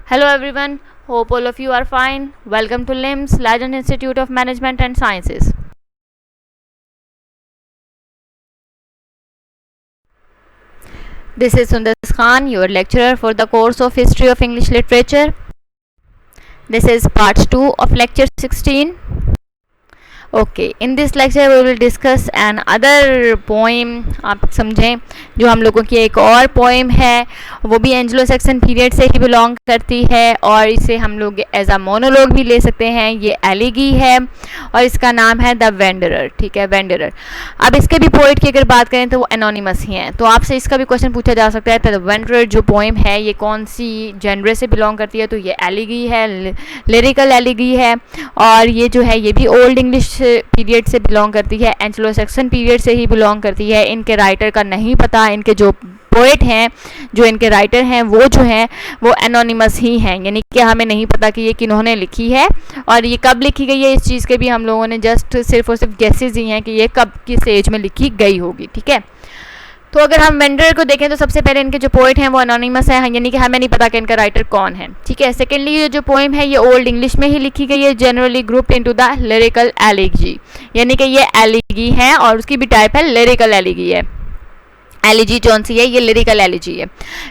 Hello everyone, hope all of you are fine. Welcome to LIMS, Leiden Institute of Management and Sciences. This is Sundar Khan, your lecturer for the course of History of English Literature. This is part 2 of lecture 16. Okay, in this lecture we will discuss an other poem. आप समझें, जो हम लोगों की एक और poem है, वो भी एंग्लो सैक्सन पीरियड से ही बिलोंग करती है और इसे हम लोग एज अ मोनोलॉग भी ले सकते हैं. ये एलिगी है और इसका नाम है द वेंडरर. ठीक है, वेंडरर. अब इसके भी पोइट की अगर बात करें तो वो एनोनिमस ही हैं. तो आपसे इसका भी क्वेश्चन पूछा जा सकता है, तो द वेंडरर जो पोइम है ये कौन सी जेनरे से बिलोंग करती है? तो ये एलिगी है, लिरिकल एलिगी है. और ये जो है ये भी ओल्ड इंग्लिश पीरियड से बिलोंग करती है, एंग्लो सैक्सन पीरियड से ही बिलोंग करती है. इनके राइटर का नहीं पता, इनके जो पोएट हैं, जो इनके राइटर हैं, वो जो हैं वो एनोनिमस ही हैं, यानी कि हमें नहीं पता कि ये किन्होंने लिखी है और ये कब लिखी गई है. इस चीज़ के भी हम लोगों ने जस्ट सिर्फ और सिर्फ गेसेस ही हैं कि ये कब किस एज में लिखी गई होगी. ठीक है, तो अगर हम वेंडरर को देखें तो सबसे पहले इनके जो पोएट हैं वो एनोनिमस हैं, यानी कि हमें नहीं पता कि इनका राइटर कौन है. ठीक है. सेकेंडली, ये जो पोएम है ये ओल्ड इंग्लिश में ही लिखी गई है, generally grouped into the lyrical elegy, यानी कि ये एलिगी है और उसकी भी टाइप है लिरिकल एलिगी है. एलिजी कौन सी है? ये लिरिकल एलिजी है.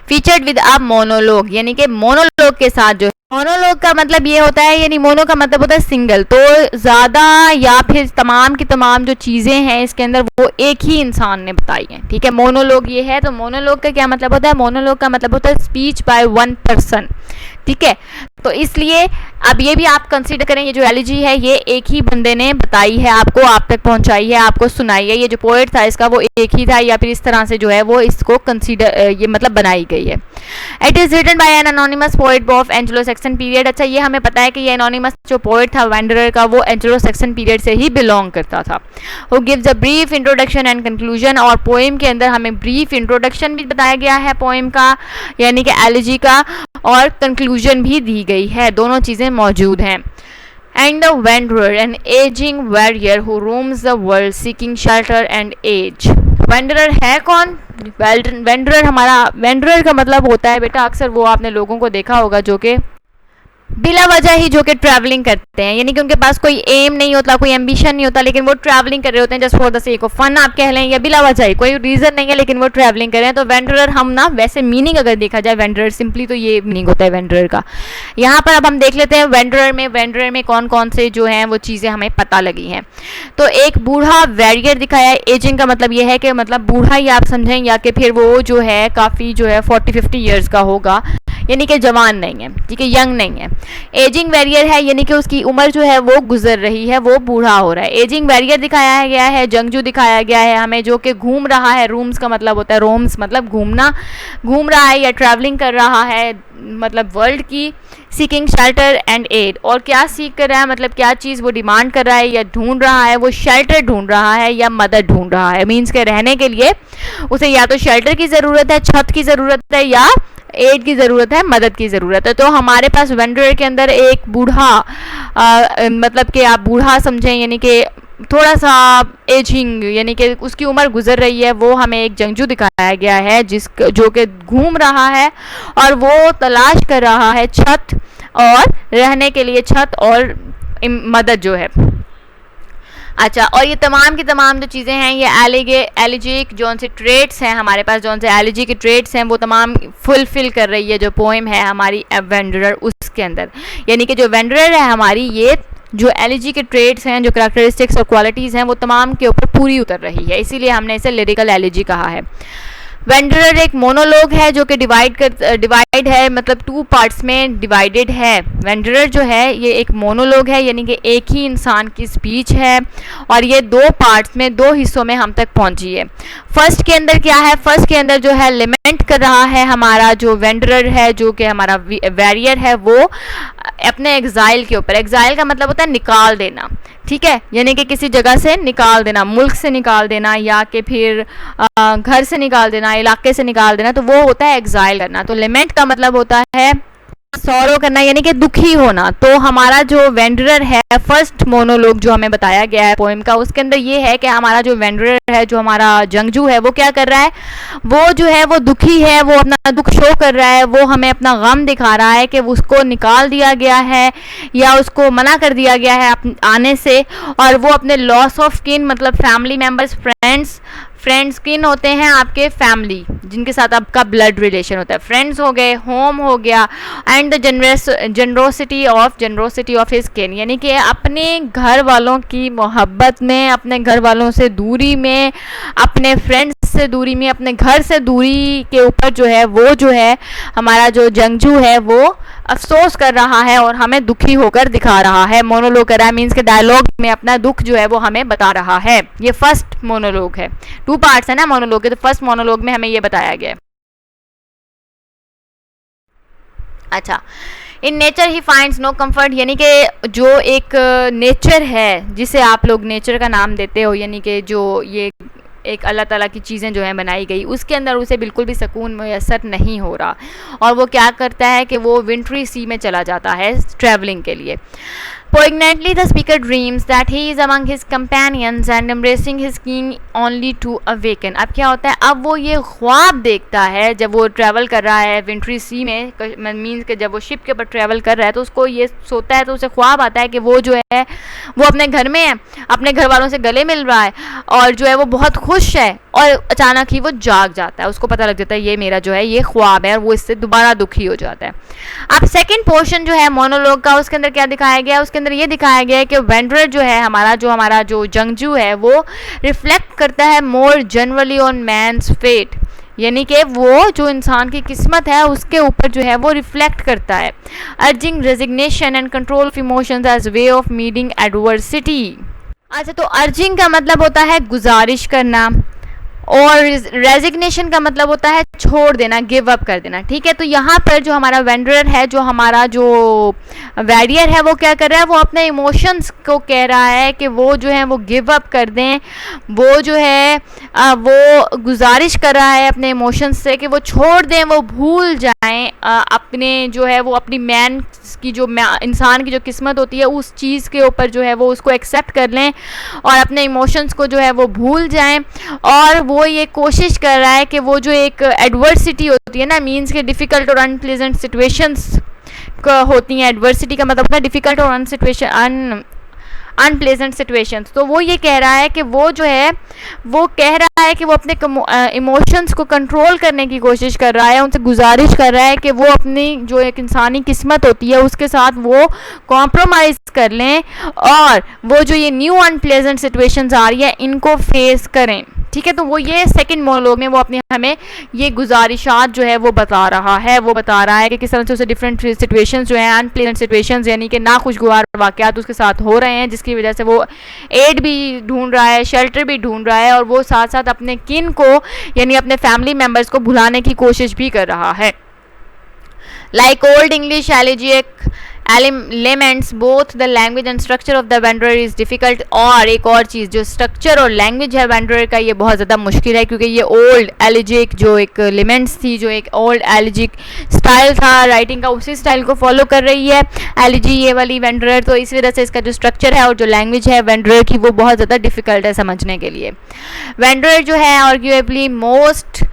फीचर्ड विद अ मोनोलॉग, यानी कि मोनोलॉग के साथ. जो मोनोलॉग का मतलब ये होता है, यानी मोनो का मतलब होता है सिंगल, तो ज़्यादा या फिर तमाम की तमाम जो चीज़ें हैं इसके अंदर वो एक ही इंसान ने बताई हैं. ठीक है, मोनोलॉग ये है. तो मोनोलॉग का क्या मतलब होता है? मोनोलॉग का मतलब होता है स्पीच बाय वन पर्सन. ठीक है, तो इसलिए अब ये भी आप कंसीडर करें, ये जो एलिजी है ये एक ही बंदे ने बताई है, आपको आप तक पहुंचाई है, आपको सुनाई है. ये जो पोएट था इसका वो एक ही था, या फिर इस तरह से जो है वो इसको कंसीडर ये मतलब बनाई गई है. It is written by an anonymous poet of Anglo Saxon period. अच्छा, ये हमें पता है कि ये एनोनिमस जो पोएट था वेंडरर का, वो एंग्लो सैक्सन पीरियड से ही बिलोंग करता था. वो gives a brief introduction and conclusion, और पोएम के अंदर हमें ब्रीफ इंट्रोडक्शन भी बताया गया है पोएम का, यानी कि एलिजी का, और कंक्लूजन भी दी गई है. दोनों चीज़ें मौजूद हैं. And the wanderer, an aging warrior who roams the world seeking shelter and age. wanderer है कौन? wanderer हमारा, wanderer का मतलब होता है बेटा, अक्सर वो आपने लोगों को देखा होगा जो कि बिला वजह ही जो कि ट्रैवलिंग करते हैं, यानी कि उनके पास कोई एम नहीं होता, कोई एम्बिशन नहीं होता, लेकिन वो ट्रैवलिंग कर रहे होते हैं just for the sake of fun आप कह लें, या बिला वजह ही कोई रीज़न नहीं है लेकिन वो ट्रैवलिंग कर रहे हैं. तो वेंडरर हम ना वैसे मीनिंग अगर देखा जाए वेंडरर सिंपली, तो ये मीनिंग होता है वेंडरर का. यहाँ पर अब हम देख लेते हैं वेंडरर में कौन कौन से जो हैं वो चीज़ें हमें पता लगी हैं. तो एक बूढ़ा वैरियर दिखाया है. एजिंग का मतलब ये है कि मतलब बूढ़ा ही आप समझें, या कि फिर वो जो है काफ़ी जो है 40-50 ईयर्स का होगा, यानी कि जवान नहीं है. ठीक है, यंग नहीं है. एजिंग वैरियर है, यानी कि उसकी उम्र जो है वो गुजर रही है, वो बूढ़ा हो रहा है. एजिंग वैरियर दिखाया गया है. जंगजू दिखाया गया है हमें, जो कि घूम रहा है. रूम्स का मतलब होता है, रोम्स मतलब घूमना, घूम रहा है या ट्रैवलिंग कर रहा है मतलब वर्ल्ड की. सीकिंग शेल्टर एंड एड, और क्या सीख कर रहा है मतलब क्या चीज़ वो डिमांड कर रहा है या ढूंढ रहा है? वो शेल्टर ढूंढ रहा है या मदद ढूंढ रहा है. मीन्स के रहने के लिए उसे या तो शेल्टर की ज़रूरत है, छत की ज़रूरत है, या एड की ज़रूरत है, मदद की ज़रूरत है. तो हमारे पास वेंडरर के अंदर एक बूढ़ा मतलब कि आप बूढ़ा समझें, यानी कि थोड़ा सा एजिंग, यानी कि उसकी उम्र गुजर रही है, वो हमें एक जंगजू दिखाया गया है जो कि घूम रहा है और वो तलाश कर रहा है छत, और रहने के लिए छत और मदद जो है. अच्छा, और ये तमाम की तमाम जो चीज़ें हैं ये एलिजिक जौन से ट्रेड्स हैं हमारे पास, जौन से एलिजी के ट्रेड्स हैं वो तमाम फुलफिल कर रही है जो पोएम है हमारी वेंडरर उसके अंदर. यानी कि जो वेंडरर है हमारी, ये जो एलिजी के ट्रेड्स हैं, जो करैक्टरिस्टिक्स और क्वालिटीज़ हैं, वो तमाम के ऊपर पूरी उतर रही है, इसीलिए हमने इसे लिरिकल एलिजी कहा है. वेंडरर एक मोनोलॉग है जो कि डिवाइड है, मतलब 2 पार्ट्स में डिवाइडेड है. वेंडरर जो है ये एक मोनोलॉग है, यानी कि एक ही इंसान की स्पीच है, और ये 2 पार्ट्स में 2 हिस्सों में हम तक पहुंची है. फर्स्ट के अंदर क्या है? फर्स्ट के अंदर जो है लिमेंट कर रहा है हमारा जो वेंडरर है, जो कि हमारा वैरियर है, वो अपने एग्जाइल के ऊपर. एग्जाइल का मतलब होता है निकाल देना. ठीक है, यानी कि किसी जगह से निकाल देना, मुल्क से निकाल देना, या कि फिर घर से निकाल देना, इलाके से निकाल देना, तो वो होता है एग्जाइल करना. तो लिमेंट का मतलब होता है सॉरो करना यानी कि दुखी होना। तो हमारा जो वेंडरर है, फर्स्ट मोनोलॉग जो हमें बताया गया है पोएम का, उसके अंदर ये है कि हमारा जो वेंडरर है, जो हमारा जंगजू है, वो क्या कर रहा है, वो जो है वो दुखी है, वो अपना दुख शो कर रहा है, वो हमें अपना गम दिखा रहा है कि उसको निकाल दिया गया है या उसको मना कर दिया गया है आने से, और वो अपने लॉस ऑफ किन मतलब फैमिली मेम्बर्स, फ्रेंड्स किन होते हैं, आपके फैमिली जिनके साथ आपका ब्लड रिलेशन होता है, फ्रेंड्स हो गए, होम हो गया, and the generosity of his किन, यानी कि अपने घर वालों की मोहब्बत में, अपने घर वालों से दूरी में, अपने फ्रेंड्स से दूरी में, अपने घर से दूरी के ऊपर जो है वो जो है हमारा जो जंगजू है वो अफसोस कर रहा है और हमें दुखी होकर दिखा रहा है। मोनोलॉग कर रहा है मीन्स के डायलॉग में अपना दुख जो है वो हमें बता रहा है। ये फर्स्ट मोनोलॉग है, 2 पार्ट्स है ना मोनोलॉग के, तो फर्स्ट मोनोलॉग में हमें ये बताया गया है। अच्छा, in nature he finds no comfort, यानी कि जो एक नेचर है जिसे आप लोग नेचर का नाम देते हो, यानी कि जो ये एक अल्लाह ताला की चीज़ें जो हैं बनाई गई, उसके अंदर उसे बिल्कुल भी सुकून मैसर नहीं हो रहा, और वो क्या करता है कि वो विंट्री सी में चला जाता है ट्रैवलिंग के लिए। Poignantly, the speaker dreams that he is among his companions and embracing his king only to awaken. अब क्या होता है, अब वो ये ख्वाब देखता है जब वो ट्रैवल कर रहा है विंट्री सी में, मीन्स के जब वो शिप के ऊपर ट्रैवल कर रहा है तो उसको ये सोता है, तो उसे ख्वाब आता है कि वो जो है वो अपने घर में है, अपने घर वालों से गले मिल रहा है और जो है वो बहुत खुश है, और अचानक ही वो जाग जाता है, उसको पता लग जाता है ये मेरा जो है ये ख्वाब है, और वो इससे दोबारा दुखी हो जाता है। अब सेकंड पोर्शन जो है मोनोलॉग का, उसके अंदर क्या दिखाया गया है, उसके अंदर ये दिखाया गया है कि वेंडरर जो है हमारा जो जंगजू है वो रिफ्लेक्ट करता है more generally on man's fate, यानी कि वो जो इंसान की किस्मत है उसके ऊपर जो है वो रिफ्लेक्ट करता है। Urging resignation and control of emotions as way of meeting adversity. अच्छा, तो अर्जिंग का मतलब होता है गुजारिश करना, और रेजिग्नेशन का मतलब होता है छोड़ देना, गिव अप कर देना। ठीक है, तो यहाँ पर जो हमारा वेंडरर है, जो हमारा जो वैरियर है, वो क्या कर रहा है, वो अपने इमोशंस को कह रहा है कि वो जो है वो गिव अप कर दें, वो जो है वो गुजारिश कर रहा है अपने इमोशंस से कि वो छोड़ दें, वो भूल जाएं अपने जो है वो अपनी मैन की जो इंसान की जो किस्मत होती है उस चीज़ के ऊपर जो है वो उसको एक्सेप्ट कर लें और अपने इमोशंस को जो है वो भूल जाएं। और वो ये कोशिश कर रहा है कि वो जो एक एडवर्सिटी होती है ना, मीन्स के डिफ़िकल्ट और अनप्लेजेंट सिचुएशंस होती हैं, एडवर्सिटी का मतलब है डिफ़िकल्ट और अनप्लेजेंट सिचुएशंस, तो वो ये कह रहा है कि वो जो है वो कह रहा है कि वो अपने इमोशंस को कंट्रोल करने की कोशिश कर रहा है, उनसे गुजारिश कर रहा है कि वो अपनी जो एक इंसानी किस्मत होती है उसके साथ वो कॉम्प्रोमाइज़ कर लें और वो जो ये न्यू अनप्लेजेंट सिचुएशंस आ रही है इनको फेस करें। ठीक है, तो वो ये सेकंड मोनोलॉग में वो अपनी हमें ये गुजारिशात जो है वो बता रहा है, वो बता रहा है कि किस तरह से उसे डिफरेंट सिचुएशंस जो हैं, अनप्लेजेंट सिचुएशंस यानी कि नाखुशगवार वाक़यात उसके साथ हो रहे हैं, जिसकी वजह से वो एड भी ढूंढ रहा है, शेल्टर भी ढूंढ रहा है, और वो साथ साथ अपने किन को यानी अपने फैमिली मेम्बर्स को भुलाने की कोशिश भी कर रहा है। Like old English elegiac elements both the language and structure of the wanderer is difficult। और एक और चीज़, जो स्ट्रक्चर और लैंग्वेज है wanderer का, ये बहुत ज़्यादा मुश्किल है क्योंकि ये ओल्ड एलिजिक जो एक एलिमेंट्स थी, जो एक ओल्ड एलिजिक स्टाइल था राइटिंग का, उसी स्टाइल को फॉलो कर रही है एलिजी ये वाली wanderer। तो इस वजह से इसका जो स्ट्रक्चर है और जो लैंग्वेज है wanderer की वो बहुत ज़्यादा डिफ़िकल्ट है समझने के लिए। wanderer जो है arguably most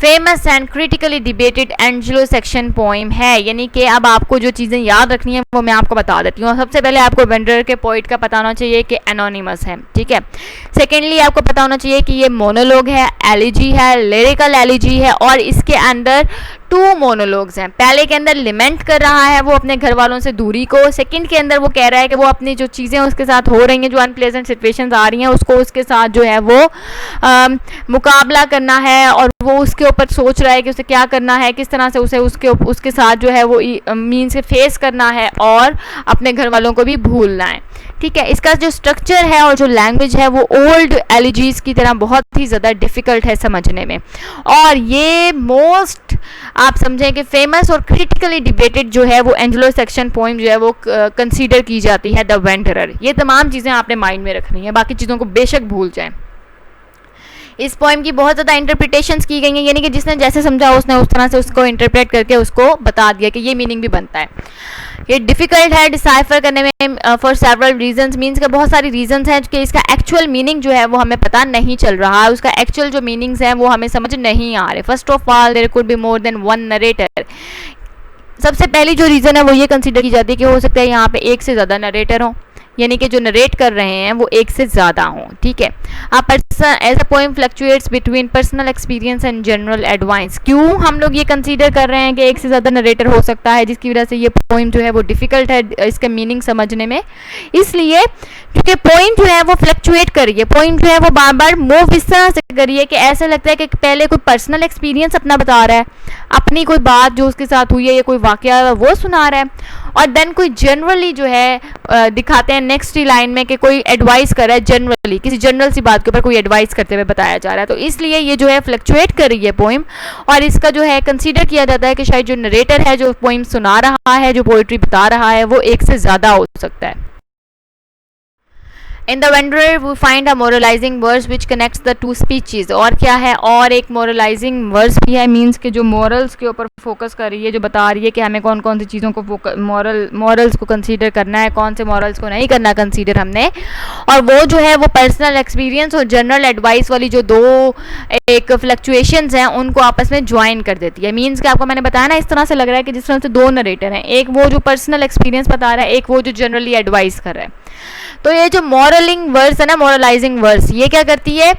famous and critically debated Anglo Saxon poem है, यानी कि अब आपको जो चीज़ें याद रखनी है वो मैं आपको बता देती हूँ। सबसे पहले आपको वेंडरर के पोइट का पता होना चाहिए कि एनोनिमस है। ठीक है, सेकेंडली आपको पता होना चाहिए कि ये मोनोलॉग है, एलिजी है, लिरिकल एलिजी है, और इसके अंदर 2 मोनोलॉग्स हैं। पहले के अंदर लिमेंट कर रहा है वो अपने घर वालों से दूरी को, सेकंड के अंदर वो कह रहा है कि वो अपनी जो चीज़ें उसके साथ हो रही हैं, जो अनप्लेजेंट सिचुएशंस आ रही हैं, उसको उसके साथ जो है वो मुकाबला करना है, और वो उसके ऊपर सोच रहा है कि उसे क्या करना है, किस तरह से उसे उसके साथ जो है वो मीन से फेस करना है और अपने घर वालों को भी भूलना है। ठीक है, इसका जो स्ट्रक्चर है और जो लैंग्वेज है वो ओल्ड एलिजीज की तरह बहुत ही ज़्यादा डिफ़िकल्ट है समझने में, और ये मोस्ट आप समझें कि फेमस और क्रिटिकली डिबेटेड जो है वो एंग्लो सेक्शन पोइम जो है वो कंसीडर की जाती है द वेंडरर। ये तमाम चीज़ें आपने माइंड में रखनी है, बाकी चीज़ों को बेशक भूल जाएं। इस पोएम की बहुत ज़्यादा इंटरप्रिटेशंस की गई हैं, यानी कि जिसने जैसे समझा उसने उस तरह से उसको इंटरप्रेट करके उसको बता दिया कि ये मीनिंग भी बनता है। ये डिफ़िकल्ट है डिसाइफर करने में फॉर सेवरल रीजंस, मीन्स के बहुत सारी रीजंस हैं कि इसका एक्चुअल मीनिंग जो है वो हमें पता नहीं चल रहा है, उसका एक्चुअल जो मीनिंग्स हैं वो हमें समझ नहीं आ रहे। First of all there could be more than one narrator. सबसे पहली जो रीज़न है वो ये कंसीडर की जाती है कि हो सकता है यहाँ पे एक से ज़्यादा नरेटर हों, यानी कि जो नरेट कर रहे हैं वो एक से ज़्यादा हों, ठीक है। A person as a poem fluctuates between personal experience and general advice. क्यों हम लोग ये कंसीडर कर रहे हैं कि एक से ज़्यादा नरेटर हो सकता है, जिसकी वजह से ये पोएम जो है वो डिफ़िकल्ट है इसका मीनिंग समझने में, इसलिए क्योंकि पोएम जो है वो फ्लक्चुएट कर रही है, पोएम जो है वो बार बार मूव इस तरह से कर रही है कि ऐसा लगता है कि पहले कोई पर्सनल एक्सपीरियंस अपना बता रहा है, अपनी कोई बात जो उसके साथ हुई है या कोई वाकया वो सुना रहा है, और देन कोई जनरली जो है दिखाते हैं नेक्स्ट लाइन में कि कोई एडवाइस कर रहा है, जनरली किसी जनरल सी बात के ऊपर कोई एडवाइस करते हुए बताया जा रहा है। तो इसलिए ये जो है फ्लक्चुएट कर रही है पोइम, और इसका जो है कंसीडर किया जाता है कि शायद जो नरेटर है जो पोइम सुना रहा है, जो पोइट्री बता रहा है, वो एक से ज़्यादा हो सकता है। In the Wanderer we find a moralising verse which connects the two speeches. और क्या है, और एक मोरलाइजिंग वर्स भी है, मीन्स के जो मॉरल्स के ऊपर फोकस कर रही है, जो बता रही है कि हमें कौन कौन सी चीज़ों को मॉरल्स को कंसीडर करना है, कौन से मॉरल्स को नहीं करना कंसीडर हमने, और वो जो है वो पर्सनल एक्सपीरियंस और जनरल एडवाइस वाली जो दो एक फ्लक्चुएशंस हैं उनको आपस में ज्वाइन कर देती है। मीन्स कि आपको मैंने बताया ना, इस तरह से लग रहा है कि जिस तरह से दो नरेटर हैं, एक वो जो पर्सनल एक्सपीरियंस बता रहा है, एक वो जो जनरली एडवाइस कर रहा है। तो ये जो मॉरलिंग वर्स है ना, मोरलाइजिंग वर्स, ये क्या करती है,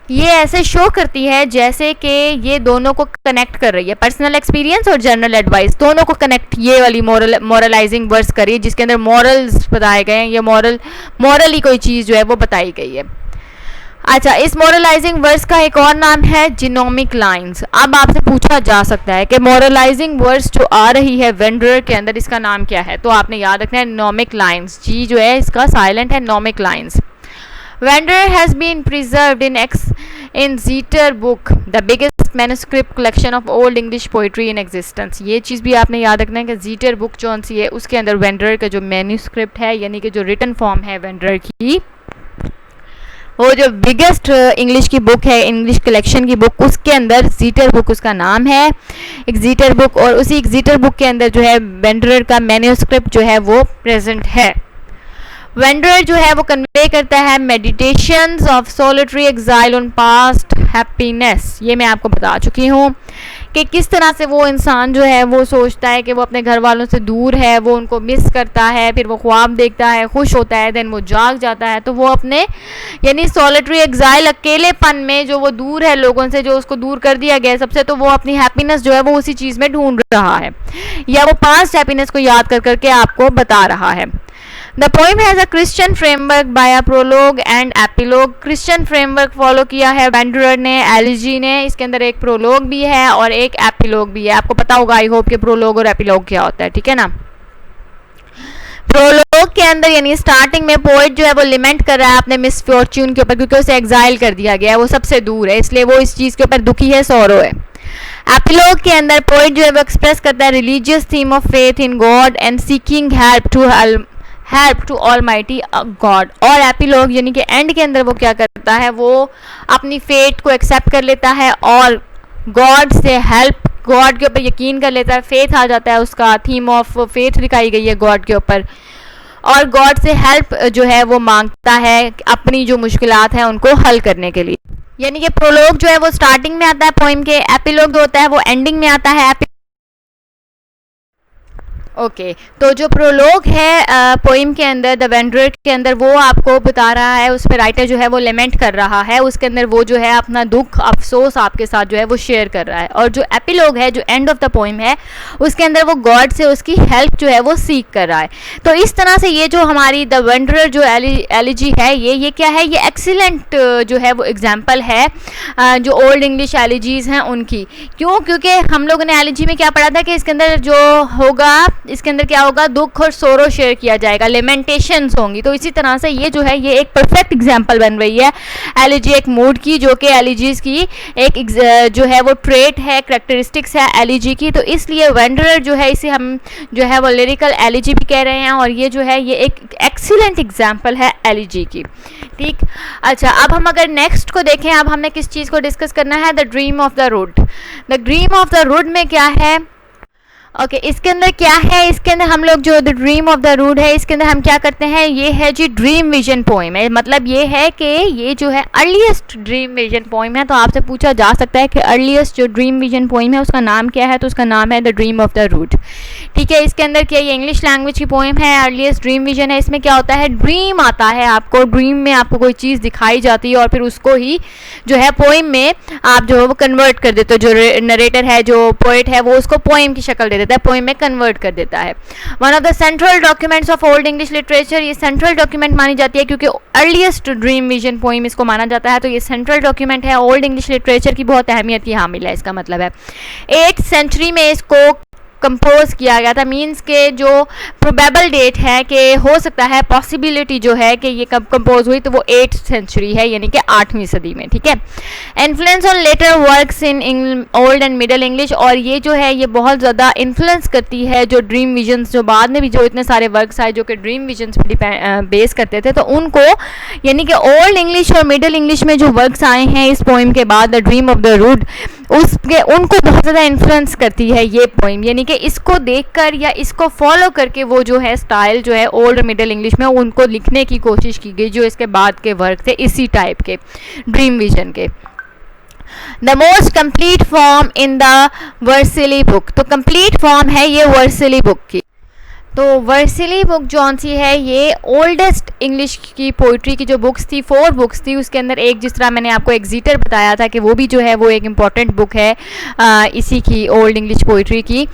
ये ऐसे शो करती है जैसे कि ये दोनों को कनेक्ट कर रही है, पर्सनल एक्सपीरियंस और जनरल एडवाइस दोनों को कनेक्ट ये वाली मॉरलाइजिंग वर्स कर रही है, जिसके अंदर मॉरल्स बताए गए हैं, ये मॉरली कोई चीज़ जो है वो बताई गई है। अच्छा, इस मॉरलाइजिंग वर्स का एक और नाम है जिनोमिक लाइंस। अब आपसे पूछा जा सकता है कि मॉरलाइजिंग वर्स जो आ रही है वेंडरर के अंदर, इसका नाम क्या है, तो आपने याद रखना है नोमिक लाइंस। जी जो है इसका साइलेंट है, gnomic lines. Wanderer has been preserved in Exeter Book, the biggest manuscript collection of old English poetry in existence. ये चीज़ भी आपने याद रखना है कि जीटर बुक जो सी है उसके अंदर वेंडरर का जो मैन्युस्क्रिप्ट है, यानी कि जो रिटन फॉर्म है वेंडरर की, वो जो बिगेस्ट इंग्लिश की बुक है, इंग्लिश कलेक्शन की बुक, उसके अंदर जीटर बुक उसका नाम है, एग्जीटर बुक, और उसी एग्जीटर बुक के अंदर जो है वेंडरर का मैन्युस्क्रिप्ट जो है वो प्रेजेंट है। वेंडरर जो है वो कन्वे करता है meditations of solitary exile on past happiness. ये मैं आपको बता चुकी हूँ कि किस तरह से वो इंसान जो है वो सोचता है कि वो अपने घर वालों से दूर है, वो उनको मिस करता है, फिर वो ख्वाब देखता है, खुश होता है, देन वो जाग जाता है, तो वो अपने यानी सोलिटरी एग्जाइल, अकेलेपन में जो वो दूर है लोगों से, जो उसको दूर कर दिया गया है सबसे, तो वो अपनी हैप्पीनेस जो है वो उसी चीज़ में ढूंढ रहा है, या वो पास्ट हैप्पीनेस को याद कर करके आपको बता रहा है। The poem has a Christian framework by a prologue and epilogue. Christian framework follow किया है वेंडरर ने, एलिजी ने। इसके अंदर एक प्रोलॉग भी है और एक एपिलॉग भी है। आपको पता होगा आई होप कि प्रोलॉग और एपिलॉग क्या होता है, ठीक है ना। प्रोलॉग के अंदर यानी स्टार्टिंग में पोएट जो है वो लिमेंट कर रहा है अपने मिसफॉर्च्यून के ऊपर, क्योंकि उसे एग्जाइल कर दिया गया है, वो सबसे दूर है, इसलिए वो इस चीज़ के ऊपर दुखी है, सौरो है। एपिलॉग के अंदर पोएट जो है वो एक्सप्रेस करता है religious theme of faith in God and seeking help to almighty God. और एपिलॉग यानी कि एंड के अंदर वो क्या करता है, वो अपनी फेट को एक्सेप्ट कर लेता है और गॉड से हेल्प, गॉड के ऊपर यकीन कर लेता है, फेथ आ जाता है उसका, थीम ऑफ फेथ दिखाई गई है गॉड के ऊपर, और गॉड से हेल्प जो है वो मांगता है अपनी जो मुश्किलात हैं उनको हल करने के लिए। यानी कि प्रोलॉग जो है वो स्टार्टिंग में आता है पोइम के, एपिलॉग जो होता है वो एंडिंग में आता है। ओके, तो जो प्रोलॉग है पोइम के अंदर, द वेंडरर के अंदर, वो आपको बता रहा है, उस पर राइटर जो है वो लेमेंट कर रहा है, उसके अंदर वो जो है अपना दुख अफसोस आपके साथ जो है वो शेयर कर रहा है। और जो एपिलॉग है, जो एंड ऑफ द पोइम है, उसके अंदर वो गॉड से उसकी हेल्प जो है वो सीख कर रहा है। तो इस तरह से ये जो हमारी द वेंडरर जो एलिजी है, ये क्या है, ये एक्सीलेंट जो है वो एग्जाम्पल है जो ओल्ड इंग्लिश एलिजीज हैं उनकी। क्यों? क्योंकि हम लोगों ने एलिजी में क्या पढ़ा था कि इसके अंदर जो होगा, इसके अंदर क्या होगा, दुख और सोरो शेयर किया जाएगा, लेमेंटेशंस होंगी। तो इसी तरह से ये जो है ये एक परफेक्ट एग्जांपल बन रही है एलिजी एक मूड की, जो कि एलिजीज की एक जो है वो ट्रेट है, करैक्टरिस्टिक्स है एलिजी की। तो इसलिए वेंडरर जो है इसे हम जो है वो लिरिकल एलिजी भी कह रहे हैं, और ये जो है ये एक एक्सीलेंट एग्जांपल है एलिजी की, ठीक। अच्छा, अब हम अगर नेक्स्ट को देखें, अब हमें किस चीज़ को डिस्कस करना है, the dream of the rood. The dream of the rood में क्या है, ओके इसके अंदर क्या है, इसके अंदर हम लोग जो the dream of the rood है, इसके अंदर हम क्या करते हैं, ये है जी ड्रीम विजन पोइम है। मतलब ये है कि ये जो है अर्लीस्ट ड्रीम विजन पोइम है। तो आपसे पूछा जा सकता है कि अर्लीस्ट जो ड्रीम विजन पोइम है उसका नाम क्या है, तो उसका नाम है the dream of the rood. ठीक है, इसके अंदर क्या, ये इंग्लिश लैंग्वेज की पोइम है, अर्लीस्ट ड्रीम विजन है। इसमें क्या होता है, ड्रीम आता है आपको, ड्रीम में आपको कोई चीज़ दिखाई जाती है और फिर उसको ही जो है पोइम में आप जो है वो कन्वर्ट कर देते हो। जो नरेटर है, जो पोइट है, वो उसको पोइम की शक्ल दे देता है, पोइम में कन्वर्ट कर देता है। One of the central documents of old English literature, ये सेंट्रल डॉक्यूमेंट मानी जाती है क्योंकि अर्लीस्ट ड्रीम विजन पोइम इसको माना जाता है। तो ये सेंट्रल डॉक्यूमेंट है, ओल्ड इंग्लिश लिटरेचर की बहुत अहमियत की हामिल है। इसका मतलब है 8th सेंचुरी में इसको कंपोज किया गया था। मींस के जो प्रोबेबल डेट है कि हो सकता है, पॉसिबिलिटी जो है कि ये कब कंपोज हुई, तो वो 8th सेंचुरी है, यानी कि 8वीं सदी में। ठीक है, influence on later works in old and middle English, और ये जो है ये बहुत ज़्यादा इन्फ्लुएंस करती है जो ड्रीम विजन्स, जो बाद में भी जो इतने सारे वर्क्स आए जो कि ड्रीम विजन्स पर बेस करते थे, तो उनको यानी कि ओल्ड इंग्लिश और मिडल इंग्लिश में जो वर्क्स आए हैं इस पोइम के बाद, the dream of the rood, उसके उनको बहुत ज़्यादा इन्फ्लुएंस करती है ये पोइम। यानी कि इसको देखकर या इसको फॉलो करके वो जो है स्टाइल जो है ओल्ड और मिडल इंग्लिश में उनको लिखने की कोशिश की गई जो इसके बाद के वर्क थे इसी टाइप के ड्रीम विजन के। The most complete form in the Vercelli Book, तो कंप्लीट फॉर्म है ये वर्सिली बुक की। तो वर्सिली बुक जौन सी है ये ओल्डेस्ट इंग्लिश की पोइट्री की जो बुक्स थी, 4 बुक्स थी, उसके अंदर एक, जिस तरह मैंने आपको एग्जीटर बताया था कि वो भी जो है वो एक इम्पॉर्टेंट बुक है इसी की, ओल्ड इंग्लिश पोइट्री की।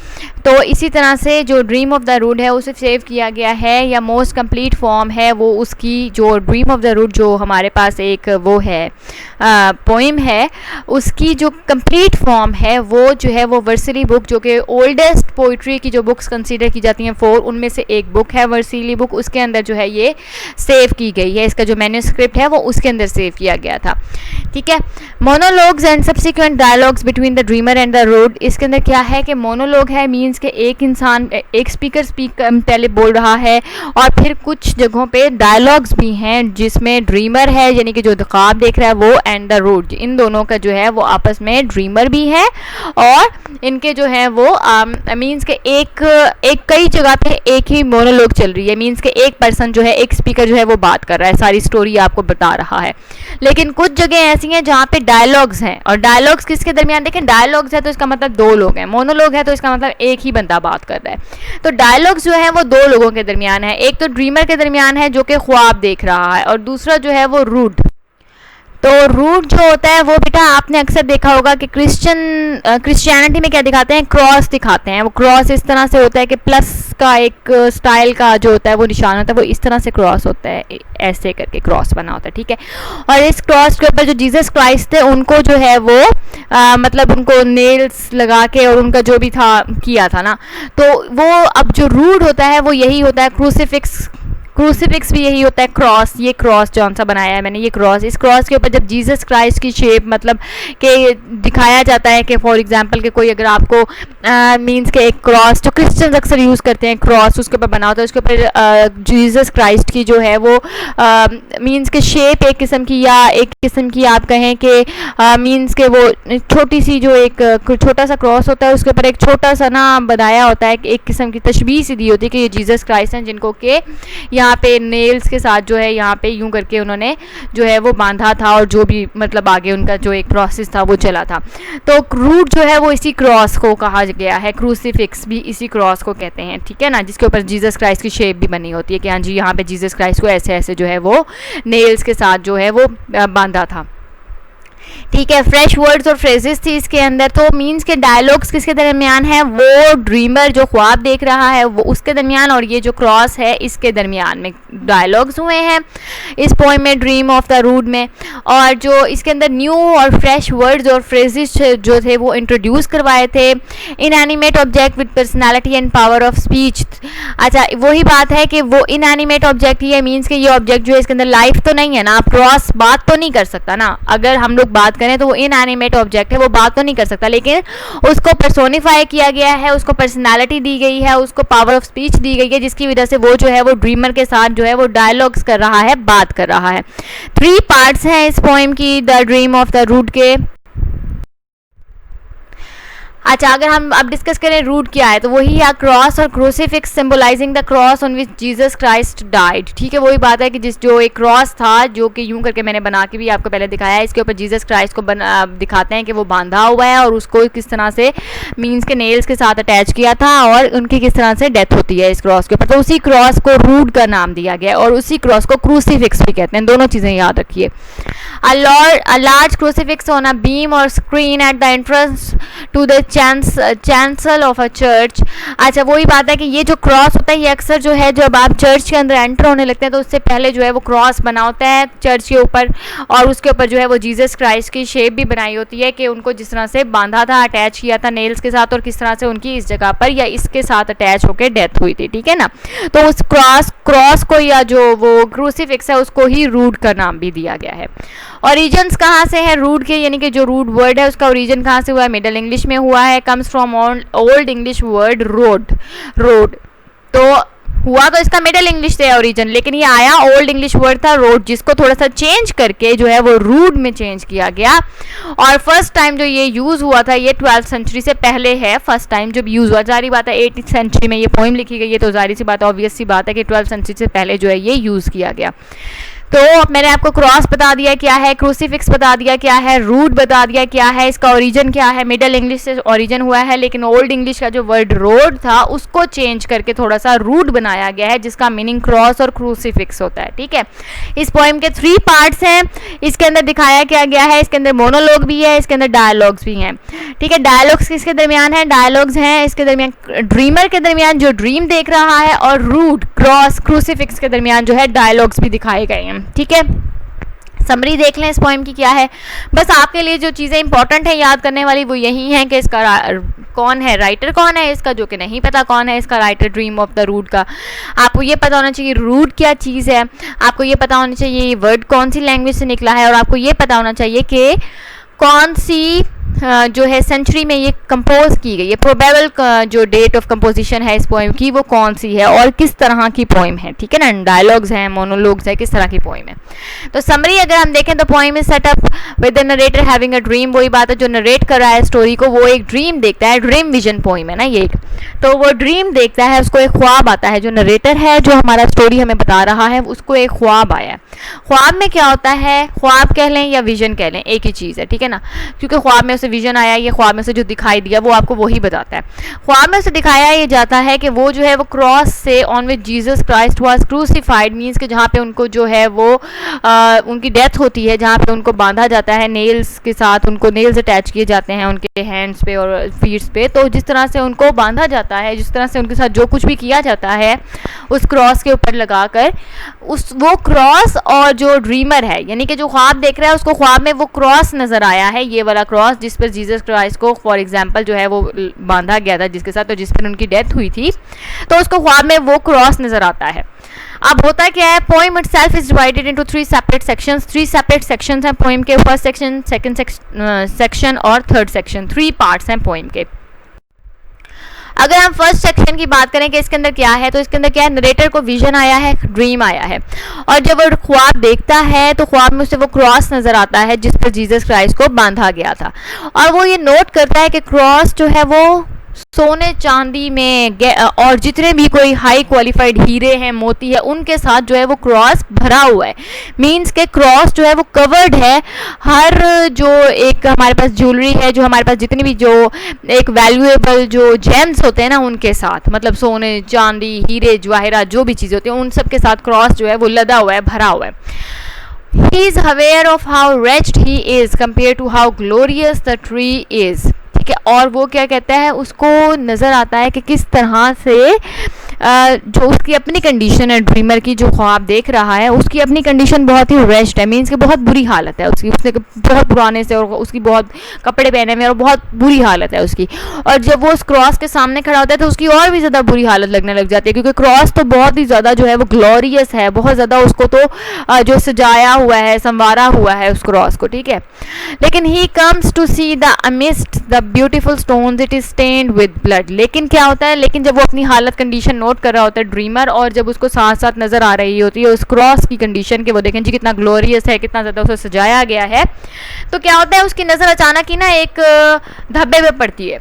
तो इसी तरह से जो ड्रीम ऑफ द रूड है उसे सेव किया गया है, या मोस्ट कंप्लीट फॉर्म है वो उसकी, जो ड्रीम ऑफ द रूड जो हमारे पास एक वो है पोइम है, उसकी जो कंप्लीट फॉर्म है वो जो है वो वर्सिली बुक, जो कि ओल्डेस्ट पोइट्री की जो बुक्स कंसीडर की जाती हैं 4, उनमें से एक बुक है वर्सिली बुक। उसके अंदर जो है ये सेव की गई है, इसका जो मैन्युस्क्रिप्ट है वो उसके अंदर सेव किया गया था। ठीक है, monologues and subsequent dialogues between the dreamer and the rood, इसके अंदर क्या है कि मोनोलॉग है, मीन्स के एक इंसान, एक स्पीकर पहले बोल रहा है, और फिर कुछ जगहों पे डायलॉग्स भी हैं जिसमें ड्रीमर है यानी कि जो ख्वाब देख रहा है वो, एंड द रूड, इन दोनों का जो है वो आपस में ड्रीमर भी है, और इनके जो है वो मीन्स के एक कई जगह पे एक ही मोनोलॉग चल रही है, मीन्स के एक पर्सन जो है, एक स्पीकर जो है वो बात कर रहा है, सारी स्टोरी आपको बता रहा है। लेकिन कुछ जगह ऐसी हैं जहाँ पे डायलॉग्स हैं, और डायलॉग्स किसके दरमियान, देखें डायलॉग्स है तो इसका मतलब 2 लोग हैं, मोनोलॉग है तो इसका मतलब एक ही बंदा बात कर रहा है। तो डायलॉग्स जो है वो 2 लोगों के दरमियान है, एक तो ड्रीमर के दरमियान है जो कि ख्वाब देख रहा है, और दूसरा जो है वो रूड। तो रूट जो होता है वो बेटा आपने अक्सर देखा होगा कि क्रिश्चियनिटी में क्या दिखाते हैं, क्रॉस दिखाते हैं। वो क्रॉस इस तरह से होता है कि प्लस का एक स्टाइल का जो होता है वो निशान होता है, वो इस तरह से क्रॉस होता है, ऐसे करके क्रॉस बना होता है। ठीक है, और इस क्रॉस के ऊपर जो जीसस क्राइस्ट थे उनको जो है वो मतलब उनको नेल्स लगा के और उनका जो भी था किया था ना, तो वो अब जो रूट होता है वो यही होता है, क्रूसीफिक्स भी यही होता है, क्रॉस, ये क्रॉस जौन सा बनाया है मैंने, ये क्रॉस, इस क्रॉस के ऊपर जब जीसस क्राइस्ट की शेप मतलब कि दिखाया जाता है कि फॉर एग्जांपल कि कोई अगर आपको मींस के एक क्रॉस जो क्रिश्चियंस अक्सर यूज़ करते हैं, क्रॉस उसके ऊपर बना होता है, उसके ऊपर जीसस क्राइस्ट की जो है वो मींस के शेप एक किस्म की, या एक किस्म की आप कहें कि मींस के वो छोटी सी जो एक छोटा सा क्रॉस होता है उसके ऊपर एक छोटा सा ना बनाया होता है, एक किस्म की तशबीह सी दी होती है कि ये जीसस क्राइस्ट हैं, जिनको के यहाँ पे नेल्स के साथ जो है यहाँ पे यूं करके उन्होंने जो है वो बांधा था, और जो भी मतलब आगे उनका जो एक प्रोसेस था वो चला था। तो रूट जो है वो इसी क्रॉस को कहा गया है, क्रूसीफिक्स भी इसी क्रॉस को कहते हैं। ठीक है ना, जिसके ऊपर जीसस क्राइस्ट की शेप भी बनी होती है कि हाँ जी यहाँ पे जीसस क्राइस्ट को ऐसे ऐसे जो है वो नेल्स के साथ जो है वो बांधा था। ठीक है, फ्रेश वर्ड्स और फ्रेजेस थी इसके अंदर। तो मीन्स के डायलॉग्स किसके दरमियान है, वो ड्रीमर जो ख्वाब देख रहा है वो उसके दरमियान, और ये जो क्रॉस है इसके दरमियान में डायलॉग्स हुए हैं इस पोएम में, ड्रीम ऑफ द रूड में। और जो इसके अंदर न्यू और फ्रेश वर्ड्स और फ्रेजेस जो थे वो इंट्रोड्यूस करवाए थे। Inanimate object with personality and power of speech. अच्छा, वही बात है कि वो इनएनिमेट ऑब्जेक्ट ही है, मीन्स के ये ऑब्जेक्ट जो है इसके अंदर लाइफ तो नहीं है ना, क्रॉस बात तो नहीं कर सकता ना। अगर हम लोग बात बात करें तो वो इनएनिमेट ऑब्जेक्ट है, वो बात तो नहीं कर सकता, लेकिन उसको पर्सोनिफाई किया गया है, उसको पर्सनालिटी दी गई है, उसको पावर ऑफ स्पीच दी गई है, जिसकी वजह से वो जो है वो ड्रीमर के साथ जो है वो डायलॉग्स कर रहा है, बात कर रहा है। 3 पार्ट्स हैं इस पोएम की, the dream of the rood के। अच्छा, अगर हम अब डिस्कस करें रूट क्या है, तो वही है क्रॉस और crucifix symbolising the cross on which Jesus Christ died. ठीक है, वही बात है कि जो एक क्रॉस था, जो कि यूं करके मैंने बना के भी आपको पहले दिखाया है, इसके ऊपर जीसस क्राइस्ट को दिखाते हैं कि वो बांधा हुआ है और उसको किस तरह से मीन्स के नेल्स के साथ अटैच किया था और उनकी किस तरह से डेथ होती है इस क्रॉस के ऊपर। तो उसी क्रॉस को रूट का नाम दिया गया और उसी क्रॉस को क्रूसीफिक्स भी कहते हैं। दोनों चीज़ें याद रखिए। A large crucifix on a beam or screen at the entrance to the chancel of a church। अच्छा, वही बात है कि ये जो क्रॉस होता है ये अक्सर जो है जब आप चर्च के अंदर एंटर होने लगते हैं तो उससे पहले जो है वो क्रॉस बना होता है चर्च के ऊपर, और उसके ऊपर जो है वो जीसस क्राइस्ट की शेप भी बनाई होती है कि उनको जिस तरह से बांधा था, अटैच किया था नेल्स के साथ, और किस तरह से उनकी इस जगह पर या इसके साथ अटैच होकर डेथ हुई थी। ठीक है ना, तो उस क्रॉस को या जो वो क्रूसीफिक्स है उसको ही रूट का नाम भी दिया गया है। ओरिजिन्स कहाँ से है रूट के, यानी कि जो रूट वर्ड है उसका ओरिजिन कहाँ से हुआ है, मिडल इंग्लिश में हुआ है, comes from old English word road. तो हुआ तो इसका मिडल इंग्लिश से ओरिजिन, लेकिन ये आया ओल्ड इंग्लिश वर्ड था रोड, जिसको थोड़ा सा चेंज करके जो है वो रूड में चेंज किया गया। और फर्स्ट टाइम जो ये यूज़ हुआ था ये 12th सेंचुरी से पहले है, फर्स्ट टाइम जब यूज़ हुआ। जारी बात है 8th सेंचुरी में ये पोइम लिखी गई है, तो जारी सी बात है, ऑब्वियस सी बात है कि 12th सेंचुरी से पहले जो है ये यूज़ किया गया। तो मैंने आपको क्रॉस बता दिया क्या है, क्रूसीफिक्स बता दिया क्या है, रूट बता दिया क्या है, इसका ओरिजिन क्या है, मिडल इंग्लिश से ओरिजिन हुआ है, लेकिन ओल्ड इंग्लिश का जो वर्ड रोड था उसको चेंज करके थोड़ा सा रूट बनाया गया है, जिसका मीनिंग क्रॉस और क्रूसीफिक्स होता है। ठीक है, इस पोएम के 3 पार्ट्स हैं, इसके अंदर दिखाया क्या गया है, इसके अंदर मोनोलॉग भी है, इसके अंदर डायलॉग्स भी हैं। ठीक है, डायलॉग्स किसके दरमियान है, डायलॉग्स हैं इसके दरमियान ड्रीमर के दरमियान जो ड्रीम देख रहा है, और रूट क्रॉस क्रूसीफिक्स के दरमियान जो है डायलॉग्स भी दिखाए गए हैं। ठीक है, समरी देख लें इस पोएम की क्या है। बस आपके लिए जो चीज़ें इंपॉर्टेंट है याद करने वाली वो यही हैं कि इसका कौन है, राइटर कौन है इसका, जो कि नहीं पता कौन है इसका writer dream of the rood का। आपको ये पता होना चाहिए रूट क्या चीज़ है, आपको ये पता होना चाहिए ये वर्ड कौन सी लैंग्वेज से निकला है, और आपको ये पता होना चाहिए कि कौन सी जो है सेंचुरी में ये कंपोज की गई है, प्रोबेबल जो डेट ऑफ कंपोजिशन है इस पोएम की वो कौन सी है और किस तरह की पोएम है। ठीक है ना, डायलॉग्स हैं, मोनोलॉग्स है, किस तरह की पोएम है। तो समरी अगर हम देखें तो poem is setup with the narrator having a dream. वही बात है, जो नरेट कर रहा है स्टोरी को वो एक ड्रीम देखता है, ड्रीम विजन पोएम है ना ये, तो वो ड्रीम देखता है, उसको एक ख्वाब आता है। जो नरेटर है जो हमारा स्टोरी हमें बता रहा है उसको एक ख्वाब आया है। ख्वाब में क्या होता है, ख्वाब कह लें या विजन कह लें, एक ही चीज़ है। ठीक है ना, क्योंकि ख्वाब में उसे विजन आया, ये ख्वाब में से जो दिखाई दिया वो आपको वही बताता है। ख्वाब में से दिखाया ये जाता है कि वो जो है वो क्रॉस से on which Jesus Christ was crucified, means कि जहाँ पे उनको जो है वो उनकी डेथ होती है, जहाँ पे उनको बांधा जाता है नेल्स के साथ, उनको नेल्स अटैच किए जाते हैं उनके हैंड्स पे और फीट्स पे। तो जिस तरह से उनको बांधा जाता है, जिस तरह से उनके साथ जो कुछ भी किया जाता है उस क्रॉस के ऊपर लगाकर, उस वो क्रॉस और जो ड्रीमर है यानी कि जो ख्वाब देख रहा है उसको ख्वाब में वो क्रॉस नज़र आया है, ये वाला क्रॉस जिस पर जीसस क्राइस्ट को फॉर एग्जांपल जो है वो बांधा गया था जिसके साथ, तो जिस पर उनकी डेथ हुई थी, तो उसको ख्वाब में वो क्रॉस नज़र आता है। अब होता क्या है, poem itself is divided into 3 separate sections. 3 separate sections हैं पोइम के, फर्स्ट सेक्शन, सेकंड सेक्शन और थर्ड सेक्शन। 3 पार्ट्स हैं पोइम के। अगर हम फर्स्ट सेक्शन की बात करें कि इसके अंदर क्या है, तो इसके अंदर क्या है, नरेटर को विजन आया है, ड्रीम आया है, और जब वो ख्वाब देखता है तो ख्वाब में उसे वो क्रॉस नज़र आता है जिस पर जीसस क्राइस्ट को बांधा गया था, और वो ये नोट करता है कि क्रॉस जो है वो सोने चांदी में और जितने भी कोई हाई क्वालिफाइड हीरे हैं, मोती है, उनके साथ जो है वो क्रॉस भरा हुआ है। मींस के क्रॉस जो है वो कवर्ड है हर जो एक हमारे पास ज्वेलरी है, जो हमारे पास जितनी भी जो एक वैल्यूएबल जो जेम्स होते हैं ना उनके साथ, मतलब सोने चांदी हीरे जवाहरात जो भी चीज़ें होती हैं उन सब के साथ क्रॉस जो है वो लदा हुआ है, भरा हुआ है। He is aware of how wretched he is compared to how glorious the tree is। और वो क्या कहता है, उसको नज़र आता है कि किस तरह से जो उसकी अपनी कंडीशन है ड्रीमर की, जो ख्वाब देख रहा है उसकी अपनी कंडीशन बहुत ही रेस्ट है, मीन्स कि बहुत बुरी हालत है उसकी, उसने बहुत पुराने से और उसकी बहुत कपड़े पहने हुए और बहुत बुरी हालत है उसकी। और जब वो उस क्रॉस के सामने खड़ा होता है तो उसकी और भी ज़्यादा बुरी हालत लगने लग जाती है, क्योंकि क्रॉस तो बहुत ही ज़्यादा जो है वो ग्लोरियस है, बहुत ज़्यादा उसको तो जो सजाया हुआ है, संवारा हुआ है उस क्रॉस को, ठीक है। लेकिन he comes to see the amidst the beautiful stones it is stained with blood. लेकिन क्या होता है, लेकिन जब वो अपनी हालत कंडीशन नोट कर रहा होता है ड्रीमर, और जब उसको साथ साथ नजर आ रही होती है उस क्रॉस की कंडीशन के, वो देखें जी कितना ग्लोरियस है, कितना ज़्यादा उसे सजाया गया है, तो क्या होता है उसकी नज़र अचानक ही ना एक धब्बे पे पड़ती है,